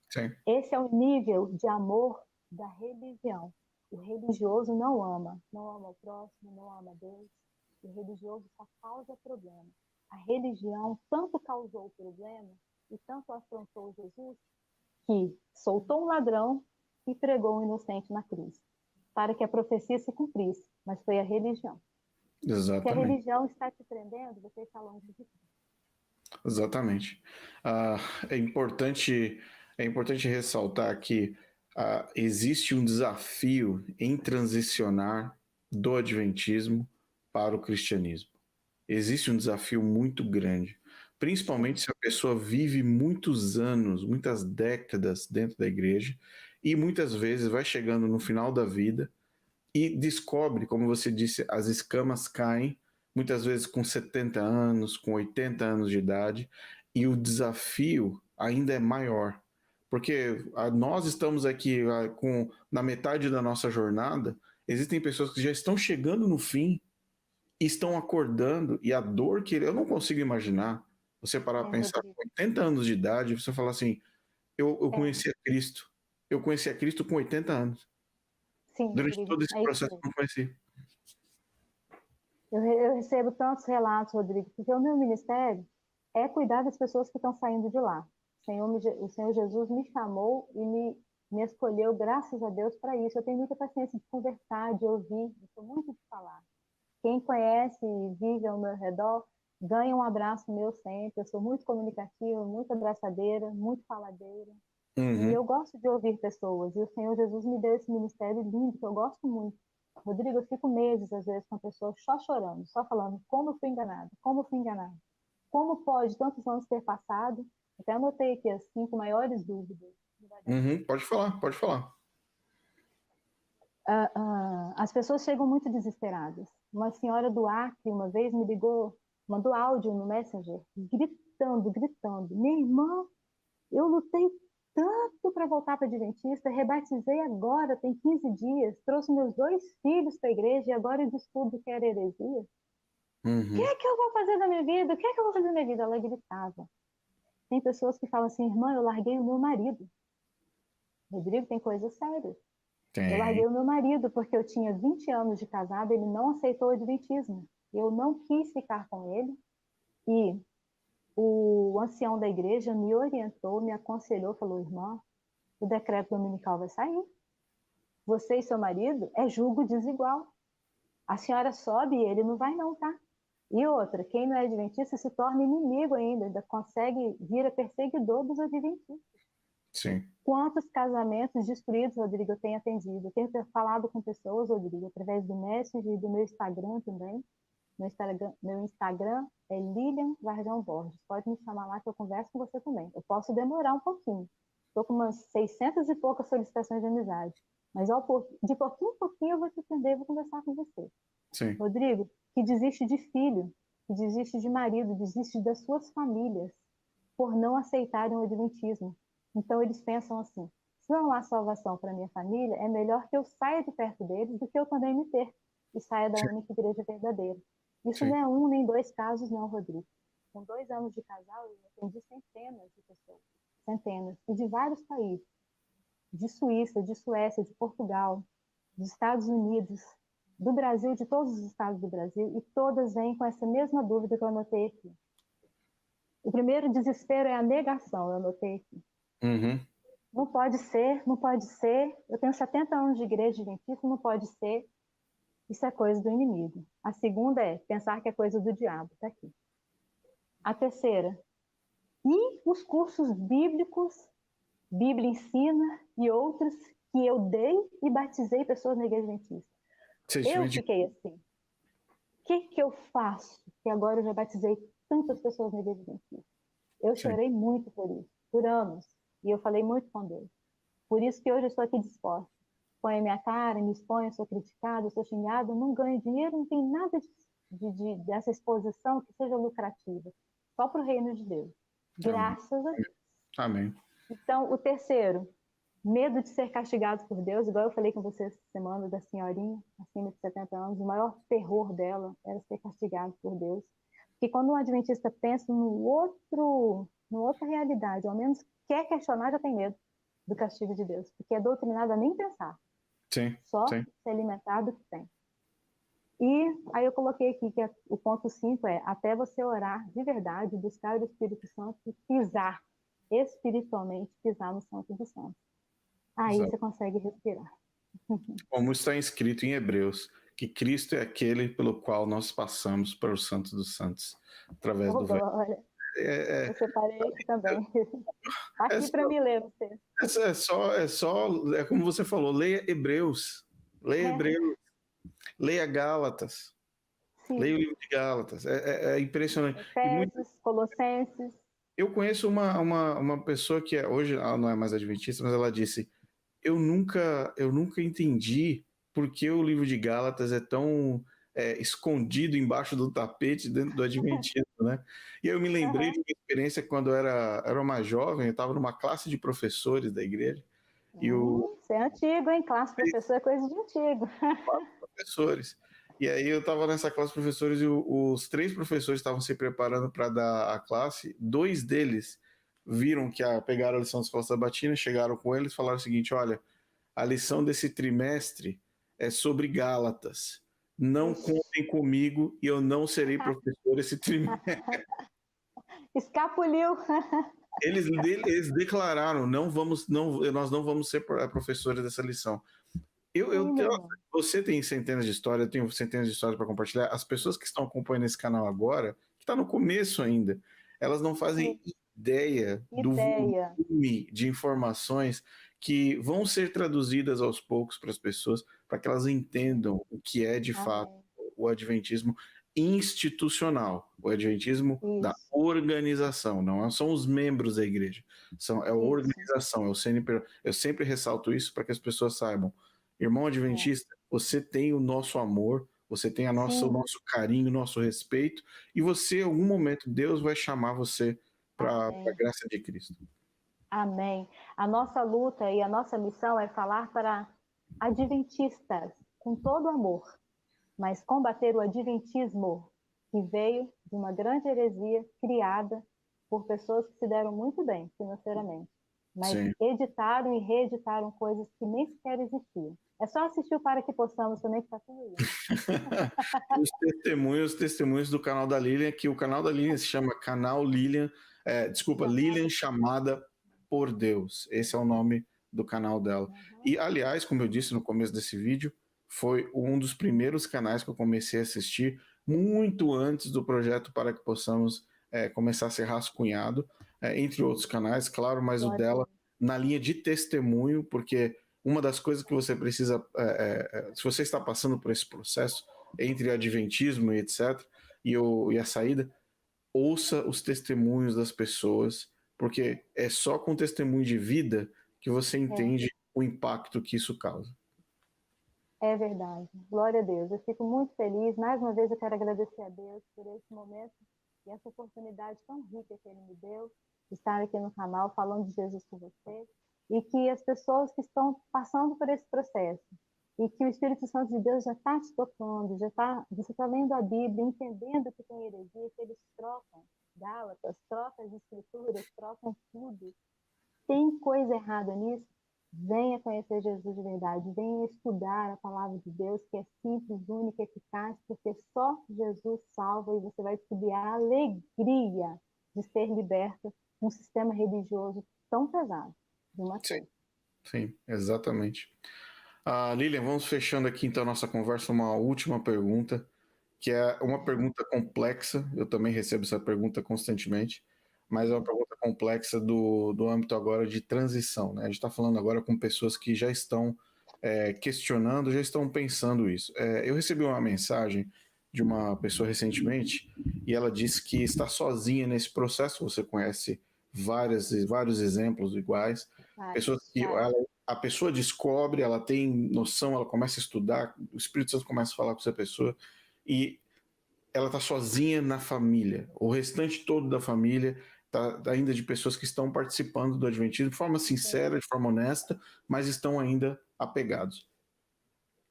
Sim.
Esse é o nível de amor da religião. O religioso não ama o próximo, não ama Deus. O religioso só causa problema. A religião tanto causou problema e tanto afrontou Jesus que soltou um ladrão e pregou um inocente na cruz, para que a profecia se cumprisse, mas foi a religião. Se a
Exatamente.
religião está te prendendo, você está longe de Deus.
Exatamente. Ah, é importante, é importante ressaltar que existe um desafio em transicionar do adventismo para o cristianismo. Existe um desafio muito grande, principalmente
Sim,
se a pessoa vive muitos anos, muitas décadas dentro da igreja e muitas vezes vai chegando no final da vida e descobre, como você disse, as escamas caem, muitas vezes com 70 anos, com 80 anos de idade, e o desafio ainda é maior. Porque nós estamos aqui na metade da nossa jornada, existem pessoas que já estão chegando no fim, estão acordando, e a dor que eu não consigo imaginar, você parar para pensar,
Rodrigo.
com 80 anos de idade, você falar assim, eu
É,
conheci a Cristo, eu conheci a Cristo com 80 anos.
sim,
Durante
Rodrigo,
todo esse
é isso
processo eu
mesmo.
não conheci.
Eu recebo tantos relatos, Rodrigo, porque o meu ministério é cuidar das pessoas que estão saindo de lá. O Senhor Jesus me chamou e me escolheu, graças a Deus, para isso. Eu tenho muita paciência de conversar, de ouvir, eu sou muito de falar. Quem conhece e vive ao meu redor, ganha um abraço meu sempre. Eu sou muito comunicativa, muito abraçadeira, muito faladeira. E
Uhum.
eu gosto de ouvir pessoas. E o Senhor Jesus me deu esse ministério lindo, que eu gosto muito. Rodrigo, eu fico meses, às vezes, com a pessoa só chorando, só falando como eu fui enganada, como eu fui enganada. Como pode tantos anos ter passado? Até anotei aqui as 5 maiores dúvidas. Não vai dar tempo.
Uhum. Pode falar, pode falar.
As pessoas chegam muito desesperadas. Uma senhora do Acre, uma vez, me ligou, mandou áudio no Messenger, gritando, gritando. Minha irmã, eu lutei tanto para voltar para Adventista, rebatizei agora, tem 15 dias, trouxe meus 2 filhos para a igreja e agora eu descubro que era heresia. O que
Uhum.
é que eu vou fazer da minha vida? O que é que eu vou fazer da minha vida? Ela gritava. Tem pessoas que falam assim, irmã, eu larguei o meu marido. Rodrigo, tem coisas sérias. Eu
Tem.
larguei o meu marido porque eu tinha 20 anos de casada, ele não aceitou o adventismo. Eu não quis ficar com ele e o ancião da igreja me orientou, me aconselhou, falou: irmã, o decreto dominical vai sair. Você e seu marido é julgo desigual. A senhora sobe e ele não vai não, tá? E outra, quem não é adventista se torna inimigo ainda consegue vira perseguidor dos adventistas.
Sim.
Quantos casamentos destruídos, Rodrigo, eu tenho atendido? Eu tenho falado com pessoas, Rodrigo, através do Messenger e do meu Instagram também. Meu Instagram é Lilian Varjão Borges. Pode me chamar lá que eu converso com você também. Eu posso demorar um pouquinho. Estou com umas 600 e poucas solicitações de amizade. Mas de pouquinho em pouquinho eu vou te atender e vou conversar com você.
Sim.
Rodrigo, que desiste de filho, que desiste de marido, desiste das suas famílias por não aceitarem o adventismo. Então eles pensam assim: se não há salvação para minha família, é melhor que eu saia de perto deles do que eu também me perca e saia da única igreja verdadeira. Isso
Sim.
não é um nem dois casos, não, Rodrigo. Com 2 anos de casal, eu atendi centenas de pessoas, centenas, e de vários países, de Suíça, de Suécia, de Portugal, dos Estados Unidos, do Brasil, de todos os estados do Brasil, e todas vêm com essa mesma dúvida que eu anotei aqui. O primeiro desespero é a negação, eu anotei aqui.
Uhum.
Não pode ser, não pode ser. Eu tenho 70 anos de igreja adventista, não pode ser. Isso é coisa do inimigo. A segunda é pensar que é coisa do diabo. Está aqui. A terceira, e os cursos bíblicos, Bíblia ensina e outros que eu dei e batizei pessoas na igreja adventista. Eu fiquei assim. O que eu faço? Que agora eu já batizei tantas pessoas na igreja adventista. Eu chorei muito por isso, por anos. E eu falei muito com Deus. Por isso que hoje eu estou aqui disposta. Põe a minha cara, me exponho, sou criticada, sou xingada, não ganho dinheiro, não tem nada dessa exposição que seja lucrativa. Só para o reino de Deus. Graças a Deus.
Amém.
Então, o terceiro, medo de ser castigado por Deus, igual eu falei com você essa semana da senhorinha, acima de 70 anos, o maior terror dela era ser castigado por Deus. Porque quando um adventista pensa numa outra realidade, ao menos quer questionar, já tem medo do castigo de Deus, porque é doutrinado a nem pensar.
Sim.
Só
Sim.
se alimentar do que tem. E aí eu coloquei aqui que o ponto 5 é até você orar de verdade, buscar o Espírito Santo e pisar, espiritualmente, pisar no Santo dos Santos. Aí
Exato.
você consegue respirar.
Como está escrito em Hebreus, que Cristo é aquele pelo qual nós passamos para o Santo dos Santos, através do véu.
Olha, eu separei aqui também. Aqui para
só,
mim ler você.
é como você falou, leia Hebreus, leia Gálatas, leia o
Sim.
livro de Gálatas, é impressionante.
Efésios, Colossenses.
Eu conheço uma pessoa que hoje ela não é mais adventista, mas ela disse: eu nunca entendi por que o livro de Gálatas é tão escondido embaixo do tapete dentro do adventismo, né? E eu me lembrei de uma experiência quando eu era mais jovem, eu estava numa classe de professores da igreja, e
Você é antigo, hein? Classe professor é coisa de antigo.
professores. E aí eu estava nessa classe de professores e os 3 professores estavam se preparando para dar a classe. 2 deles viram que pegaram a lição das Escola Sabatina, chegaram com eles e falaram o seguinte: olha, a lição desse trimestre é sobre Gálatas. Não contem comigo e eu não serei professor esse trimestre.
Escapuliu.
Eles declararam: nós não vamos ser professores dessa lição. Você tem centenas de histórias, eu tenho centenas de histórias para compartilhar. As pessoas que estão acompanhando esse canal agora, que está no começo ainda, elas não fazem ideia do volume de informações que vão ser traduzidas aos poucos para as pessoas, para que elas entendam o que é de fato o adventismo institucional, o adventismo da organização, não são os membros da igreja, é a organização, é o CNPJ. Eu sempre ressalto isso para que as pessoas saibam. Irmão adventista, você tem o nosso amor, você tem o nosso carinho, o nosso respeito, e você, em algum momento, Deus vai chamar você para a graça de Cristo.
Amém. A nossa luta e a nossa missão é falar para adventistas com todo amor, mas combater o adventismo que veio de uma grande heresia criada por pessoas que se deram muito bem financeiramente. mas
Sim.
editaram e reeditaram coisas que nem sequer existiam. É só assistir o Para Que Possamos também, que está tudo aí.
Os testemunhos do canal da Lilian, que o canal da Lilian se chama Canal Lilian, Lilian Chamada por Deus. Esse é o nome do canal dela. E, aliás, como eu disse no começo desse vídeo, foi um dos primeiros canais que eu comecei a assistir muito antes do projeto Para Que Possamos começar a ser rascunhado, entre outros canais, claro, mas o dela na linha de testemunho, porque uma das coisas que você precisa, se você está passando por esse processo entre adventismo e etc., e a saída, ouça os testemunhos das pessoas, porque é só com testemunho de vida que você entende o impacto que isso causa.
É verdade. Glória a Deus. Eu fico muito feliz. Mais uma vez eu quero agradecer a Deus por esse momento e essa oportunidade tão rica que Ele me deu de estar aqui no canal falando de Jesus com você e que as pessoas que estão passando por esse processo e que o Espírito Santo de Deus já está te tocando, você está lendo a Bíblia, entendendo que tem heresia, que eles trocam Gálatas, trocam as Escrituras, trocam tudo. Tem coisa errada nisso? Venha conhecer Jesus de verdade, venha estudar a palavra de Deus, que é simples, única, eficaz, porque só Jesus salva e você vai descobrir a alegria de ser liberta de um sistema religioso tão pesado.
Sim, exatamente. Lilian, vamos fechando aqui então a nossa conversa, uma última pergunta, que é uma pergunta complexa, eu também recebo essa pergunta constantemente, mas é uma pergunta complexa do âmbito agora de transição, né? A gente está falando agora com pessoas que já estão questionando, já estão pensando isso. Eu recebi uma mensagem de uma pessoa recentemente e ela disse que está sozinha nesse processo. Você conhece vários exemplos iguais. Pessoas que a pessoa descobre, ela tem noção, ela começa a estudar, o Espírito Santo começa a falar com essa pessoa e ela está sozinha na família. O restante todo da família tá ainda de pessoas que estão participando do Adventismo de forma sincera, de forma honesta, mas estão ainda apegados.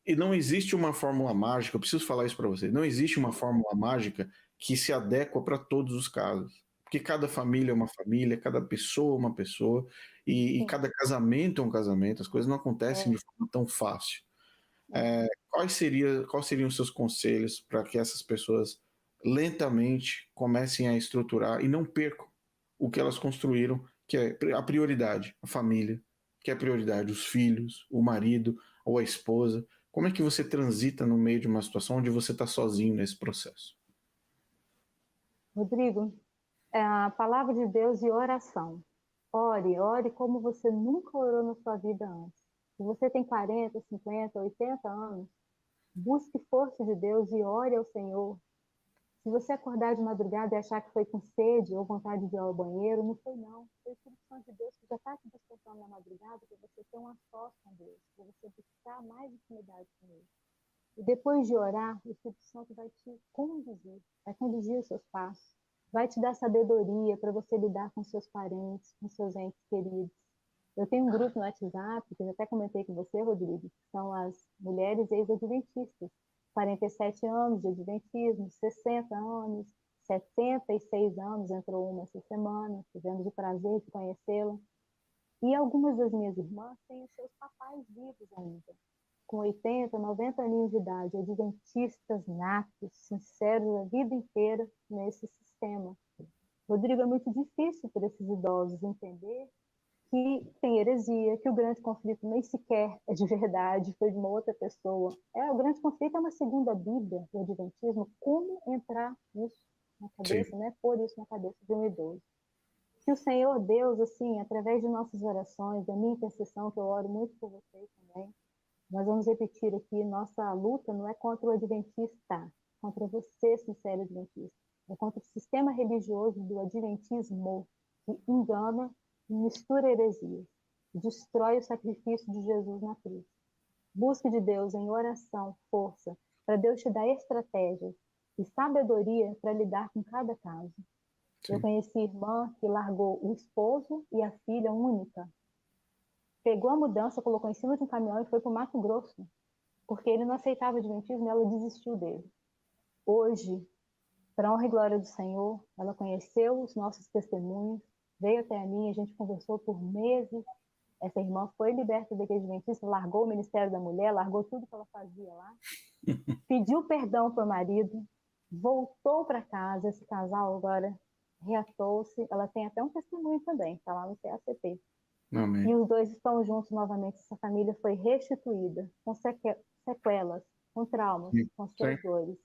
E não existe uma fórmula mágica, eu preciso falar isso para você, não existe uma fórmula mágica que se adequa para todos os casos. Porque cada família é uma família, cada pessoa é uma pessoa, e cada casamento é um casamento, as coisas não acontecem de forma tão fácil. Quais seriam os seus conselhos para que essas pessoas lentamente comecem a estruturar e não percam o que elas construíram, que é a prioridade, a família, que é a prioridade, os filhos, o marido ou a esposa? Como é que você transita no meio de uma situação onde você está sozinho nesse processo?
Rodrigo, a palavra de Deus e oração. Ore como você nunca orou na sua vida antes. Se você tem 40, 50, 80 anos, busque força de Deus e ore ao Senhor. Se você acordar de madrugada e achar que foi com sede ou vontade de ir ao banheiro, não foi não. Foi o Espírito Santo de Deus que já está te despertando na madrugada para você ter uma sós com Deus, para você buscar mais intimidade com Ele. E depois de orar, o Espírito Santo vai te conduzir, vai conduzir os seus passos, vai te dar sabedoria para você lidar com seus parentes, com seus entes queridos. Eu tenho um grupo no WhatsApp, que eu até comentei com você, Rodrigo, que são as mulheres ex-adventistas. 47 anos de adventismo, 60 anos, 76 anos, entrou uma essa semana, tivemos o prazer de conhecê-la. E algumas das minhas irmãs têm os seus papais vivos ainda, com 80, 90 aninhos de idade, adventistas natos, sinceros a vida inteira nesse sistema. Rodrigo, é muito difícil para esses idosos entender que tem heresia, que o grande conflito nem sequer é de verdade, foi de uma outra pessoa. O grande conflito é uma segunda Bíblia do Adventismo. Como entrar nisso na cabeça, né? Pôr isso na cabeça de um idoso. Que o Senhor Deus, assim, através de nossas orações, da minha intercessão, que eu oro muito por vocês também, nós vamos repetir aqui, nossa luta não é contra o adventista, contra você, sincero adventista. É contra o sistema religioso do adventismo, que engana e mistura heresias, destrói o sacrifício de Jesus na cruz. Busque de Deus em oração, força, para Deus te dar estratégias e sabedoria para lidar com cada caso. Sim. Eu conheci irmã que largou o esposo e a filha única, pegou a mudança, colocou em cima de um caminhão e foi para o Mato Grosso, porque ele não aceitava o adventismo e ela desistiu dele. Hoje, para a honra e glória do Senhor, ela conheceu os nossos testemunhos, veio até a mim, a gente conversou por meses. Essa irmã foi liberta da igreja adventista, largou o Ministério da Mulher, largou tudo que ela fazia lá, pediu perdão para o marido, voltou para casa. Esse casal agora reatou-se. Ela tem até um testemunho também, está lá no CACP.
Amém.
E os dois estão juntos novamente. Essa família foi restituída, com sequelas, com traumas, com suas dores.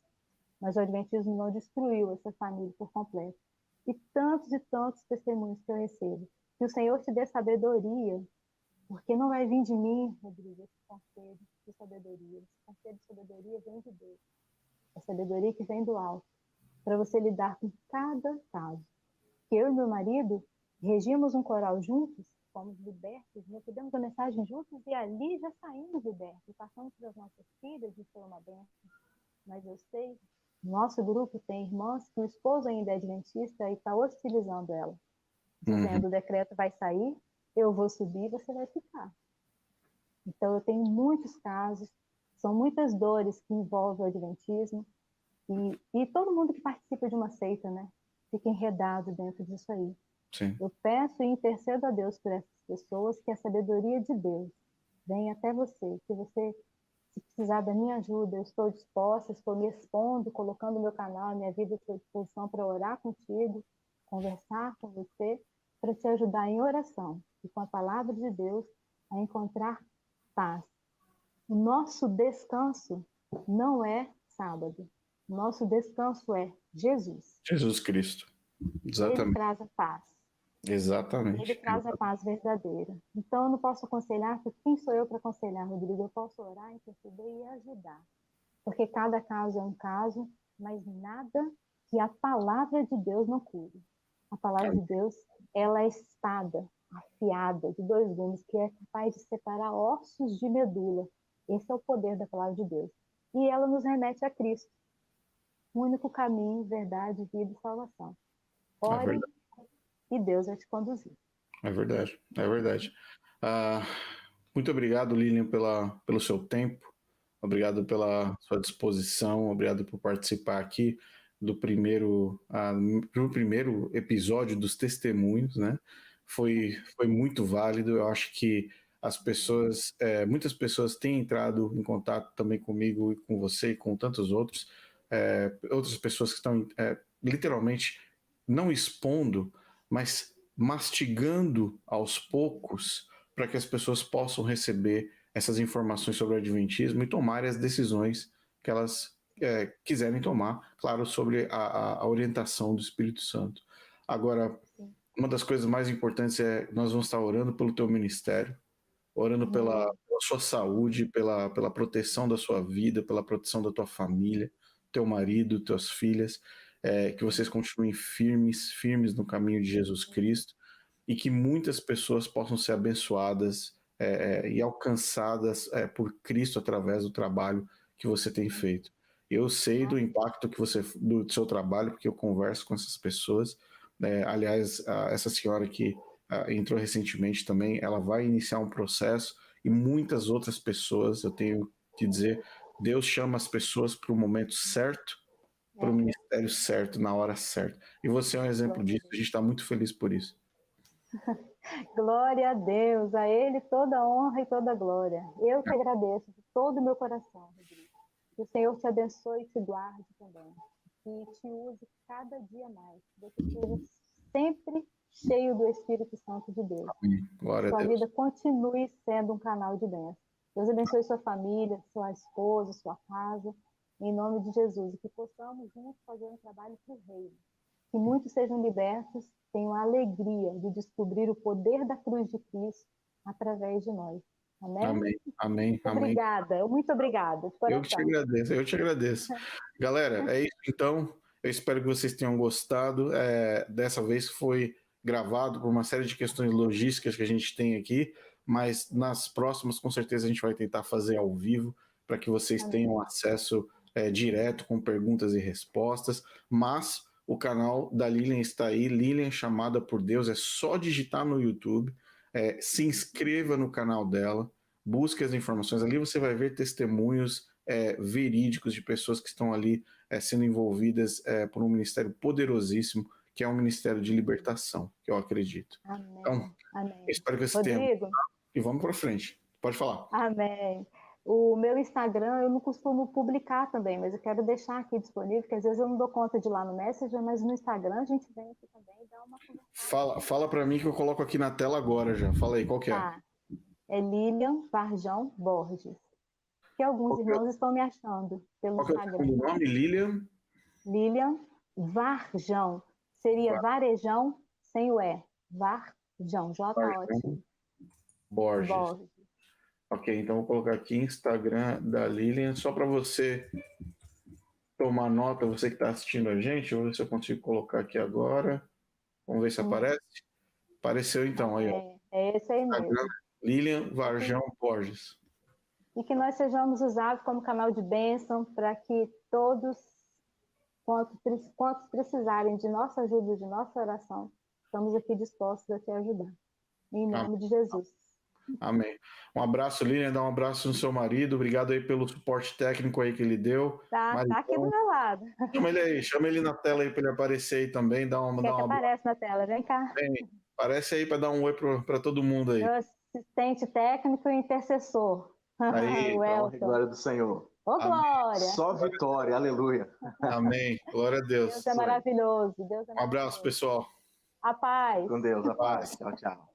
Mas o Adventismo não destruiu essa família por completo. E tantos testemunhos que eu recebo. Que o Senhor te dê sabedoria, porque não vai vir de mim, Rodrigo, esse conselho de sabedoria. Esse conselho de sabedoria vem de Deus. A sabedoria que vem do alto, para você lidar com cada caso. Que eu e meu marido regimos um coral juntos, fomos libertos, recebemos a mensagem juntos e ali já saímos libertos. Passamos para as nossas filhas e foi uma bênção. Mas eu sei, nosso grupo tem irmãs que o esposo ainda é adventista e está hostilizando ela, dizendo: o decreto vai sair, eu vou subir, você vai ficar. Então eu tenho muitos casos, são muitas dores que envolvem o adventismo e todo mundo que participa de uma seita, né, fica enredado dentro disso aí.
Sim.
Eu peço e intercedo a Deus por essas pessoas, que a sabedoria de Deus venha até você, que você, se precisar da minha ajuda, eu estou disposta, estou me expondo, colocando o meu canal, a minha vida à sua disposição para orar contigo, conversar com você, para te ajudar em oração e com a palavra de Deus a encontrar paz. O nosso descanso não é sábado. O nosso descanso é Jesus.
Jesus Cristo. Exatamente.
Ele traz a paz.
Exatamente.
Ele traz a paz verdadeira. Então, eu não posso aconselhar, porque quem sou eu para aconselhar, Rodrigo? Eu posso orar, interceder e ajudar. Porque cada caso é um caso, mas nada que a palavra de Deus não cure. A palavra de Deus, ela é espada afiada de dois gumes, que é capaz de separar ossos de medula. Esse é o poder da palavra de Deus. E ela nos remete a Cristo. O único caminho, verdade, vida e salvação. Ore e Deus vai te conduzir.
É verdade, é verdade. Muito obrigado, Lilian, pelo seu tempo. Obrigado pela sua disposição. Obrigado por participar aqui do primeiro episódio dos testemunhos, né? Foi muito válido. Eu acho que muitas pessoas têm entrado em contato também comigo e com você e com tantos outras pessoas que estão literalmente não expondo, mas mastigando aos poucos para que as pessoas possam receber essas informações sobre o adventismo e tomarem as decisões que elas quiserem tomar, claro, sobre a orientação do Espírito Santo. Agora, uma das coisas mais importantes nós vamos estar orando pelo teu ministério, orando pela sua saúde, pela proteção da sua vida, pela proteção da tua família, teu marido, tuas filhas, que vocês continuem firmes no caminho de Jesus Cristo e que muitas pessoas possam ser abençoadas e alcançadas por Cristo através do trabalho que você tem feito. Eu sei do impacto do seu trabalho, porque eu converso com essas pessoas. Aliás, essa senhora que entrou recentemente também, ela vai iniciar um processo e muitas outras pessoas, eu tenho que dizer, Deus chama as pessoas para o momento certo, para o ministério certo, na hora certa. E você é um exemplo disso, a gente está muito feliz por isso.
Glória a Deus, a Ele toda honra e toda glória. Eu te agradeço de todo o meu coração, Rodrigo. Que o Senhor te abençoe e te guarde também. Que te use cada dia mais. Que você esteja sempre cheio do Espírito Santo de Deus.
Amém. Glória a Deus.
Sua vida continue sendo um canal de bênção. Deus abençoe sua família, sua esposa, sua casa. Em nome de Jesus. E que possamos juntos fazer um trabalho para o reino. Que muitos sejam libertos, tenham a alegria de descobrir o poder da cruz de Cristo através de nós. Amém?
Amém, amém, amém.
Obrigada, muito obrigada. De coração.
Eu te agradeço. Galera, é isso então. Eu espero que vocês tenham gostado. Dessa vez foi gravado por uma série de questões logísticas que a gente tem aqui, mas nas próximas, com certeza, a gente vai tentar fazer ao vivo para que vocês tenham acesso direto com perguntas e respostas. Mas o canal da Lilian está aí, Lilian Chamada por Deus, é só digitar no YouTube, se inscreva no canal dela, busque as informações, ali você vai ver testemunhos verídicos de pessoas que estão ali sendo envolvidas por um ministério poderosíssimo, que é um ministério de libertação, que eu acredito.
Amém.
Então,
Amém.
espero que esse tempo.
Rodrigo,
E vamos para frente. Pode falar.
amém. O meu Instagram eu não costumo publicar também, mas eu quero deixar aqui disponível, porque às vezes eu não dou conta de ir lá no Messenger, mas no Instagram a gente vem aqui também e dá uma conversada.
Fala para mim que eu coloco aqui na tela agora já. Fala aí, qual que é?
Tá. É Lilian Varjão Borges. Que alguns irmãos estão me achando pelo
Qual que é o
Instagram.
segundo nome? Lilian?
Lilian Varjão. Seria varejão sem o E. Varjão. J-O-T.
Borges. Ok, então vou colocar aqui Instagram da Lilian, só para você tomar nota, você que está assistindo a gente. Vou ver se eu consigo colocar aqui agora. Vamos ver se aparece. Apareceu então, aí, ó.
É esse aí mesmo.
Lilian Varjão Borges.
E que nós sejamos usados como canal de bênção para que todos, quantos precisarem de nossa ajuda, de nossa oração, estamos aqui dispostos a te ajudar. Em nome de Jesus.
Amém. Um abraço, Lilian, dá um abraço no seu marido. Obrigado aí pelo suporte técnico aí que ele deu.
Tá aqui do meu lado.
Chama ele na tela aí para ele aparecer aí também.
Aparece na tela, vem cá.
Aparece aí para dar um oi para todo mundo aí.
Meu assistente técnico e intercessor.
Aí,
glória do Senhor.
Ô, glória!
Só vitória, aleluia.
Amém. Glória a Deus.
Deus é maravilhoso. Deus é maravilhoso.
Um abraço, pessoal.
A paz.
Com Deus, a paz. Tchau, tchau.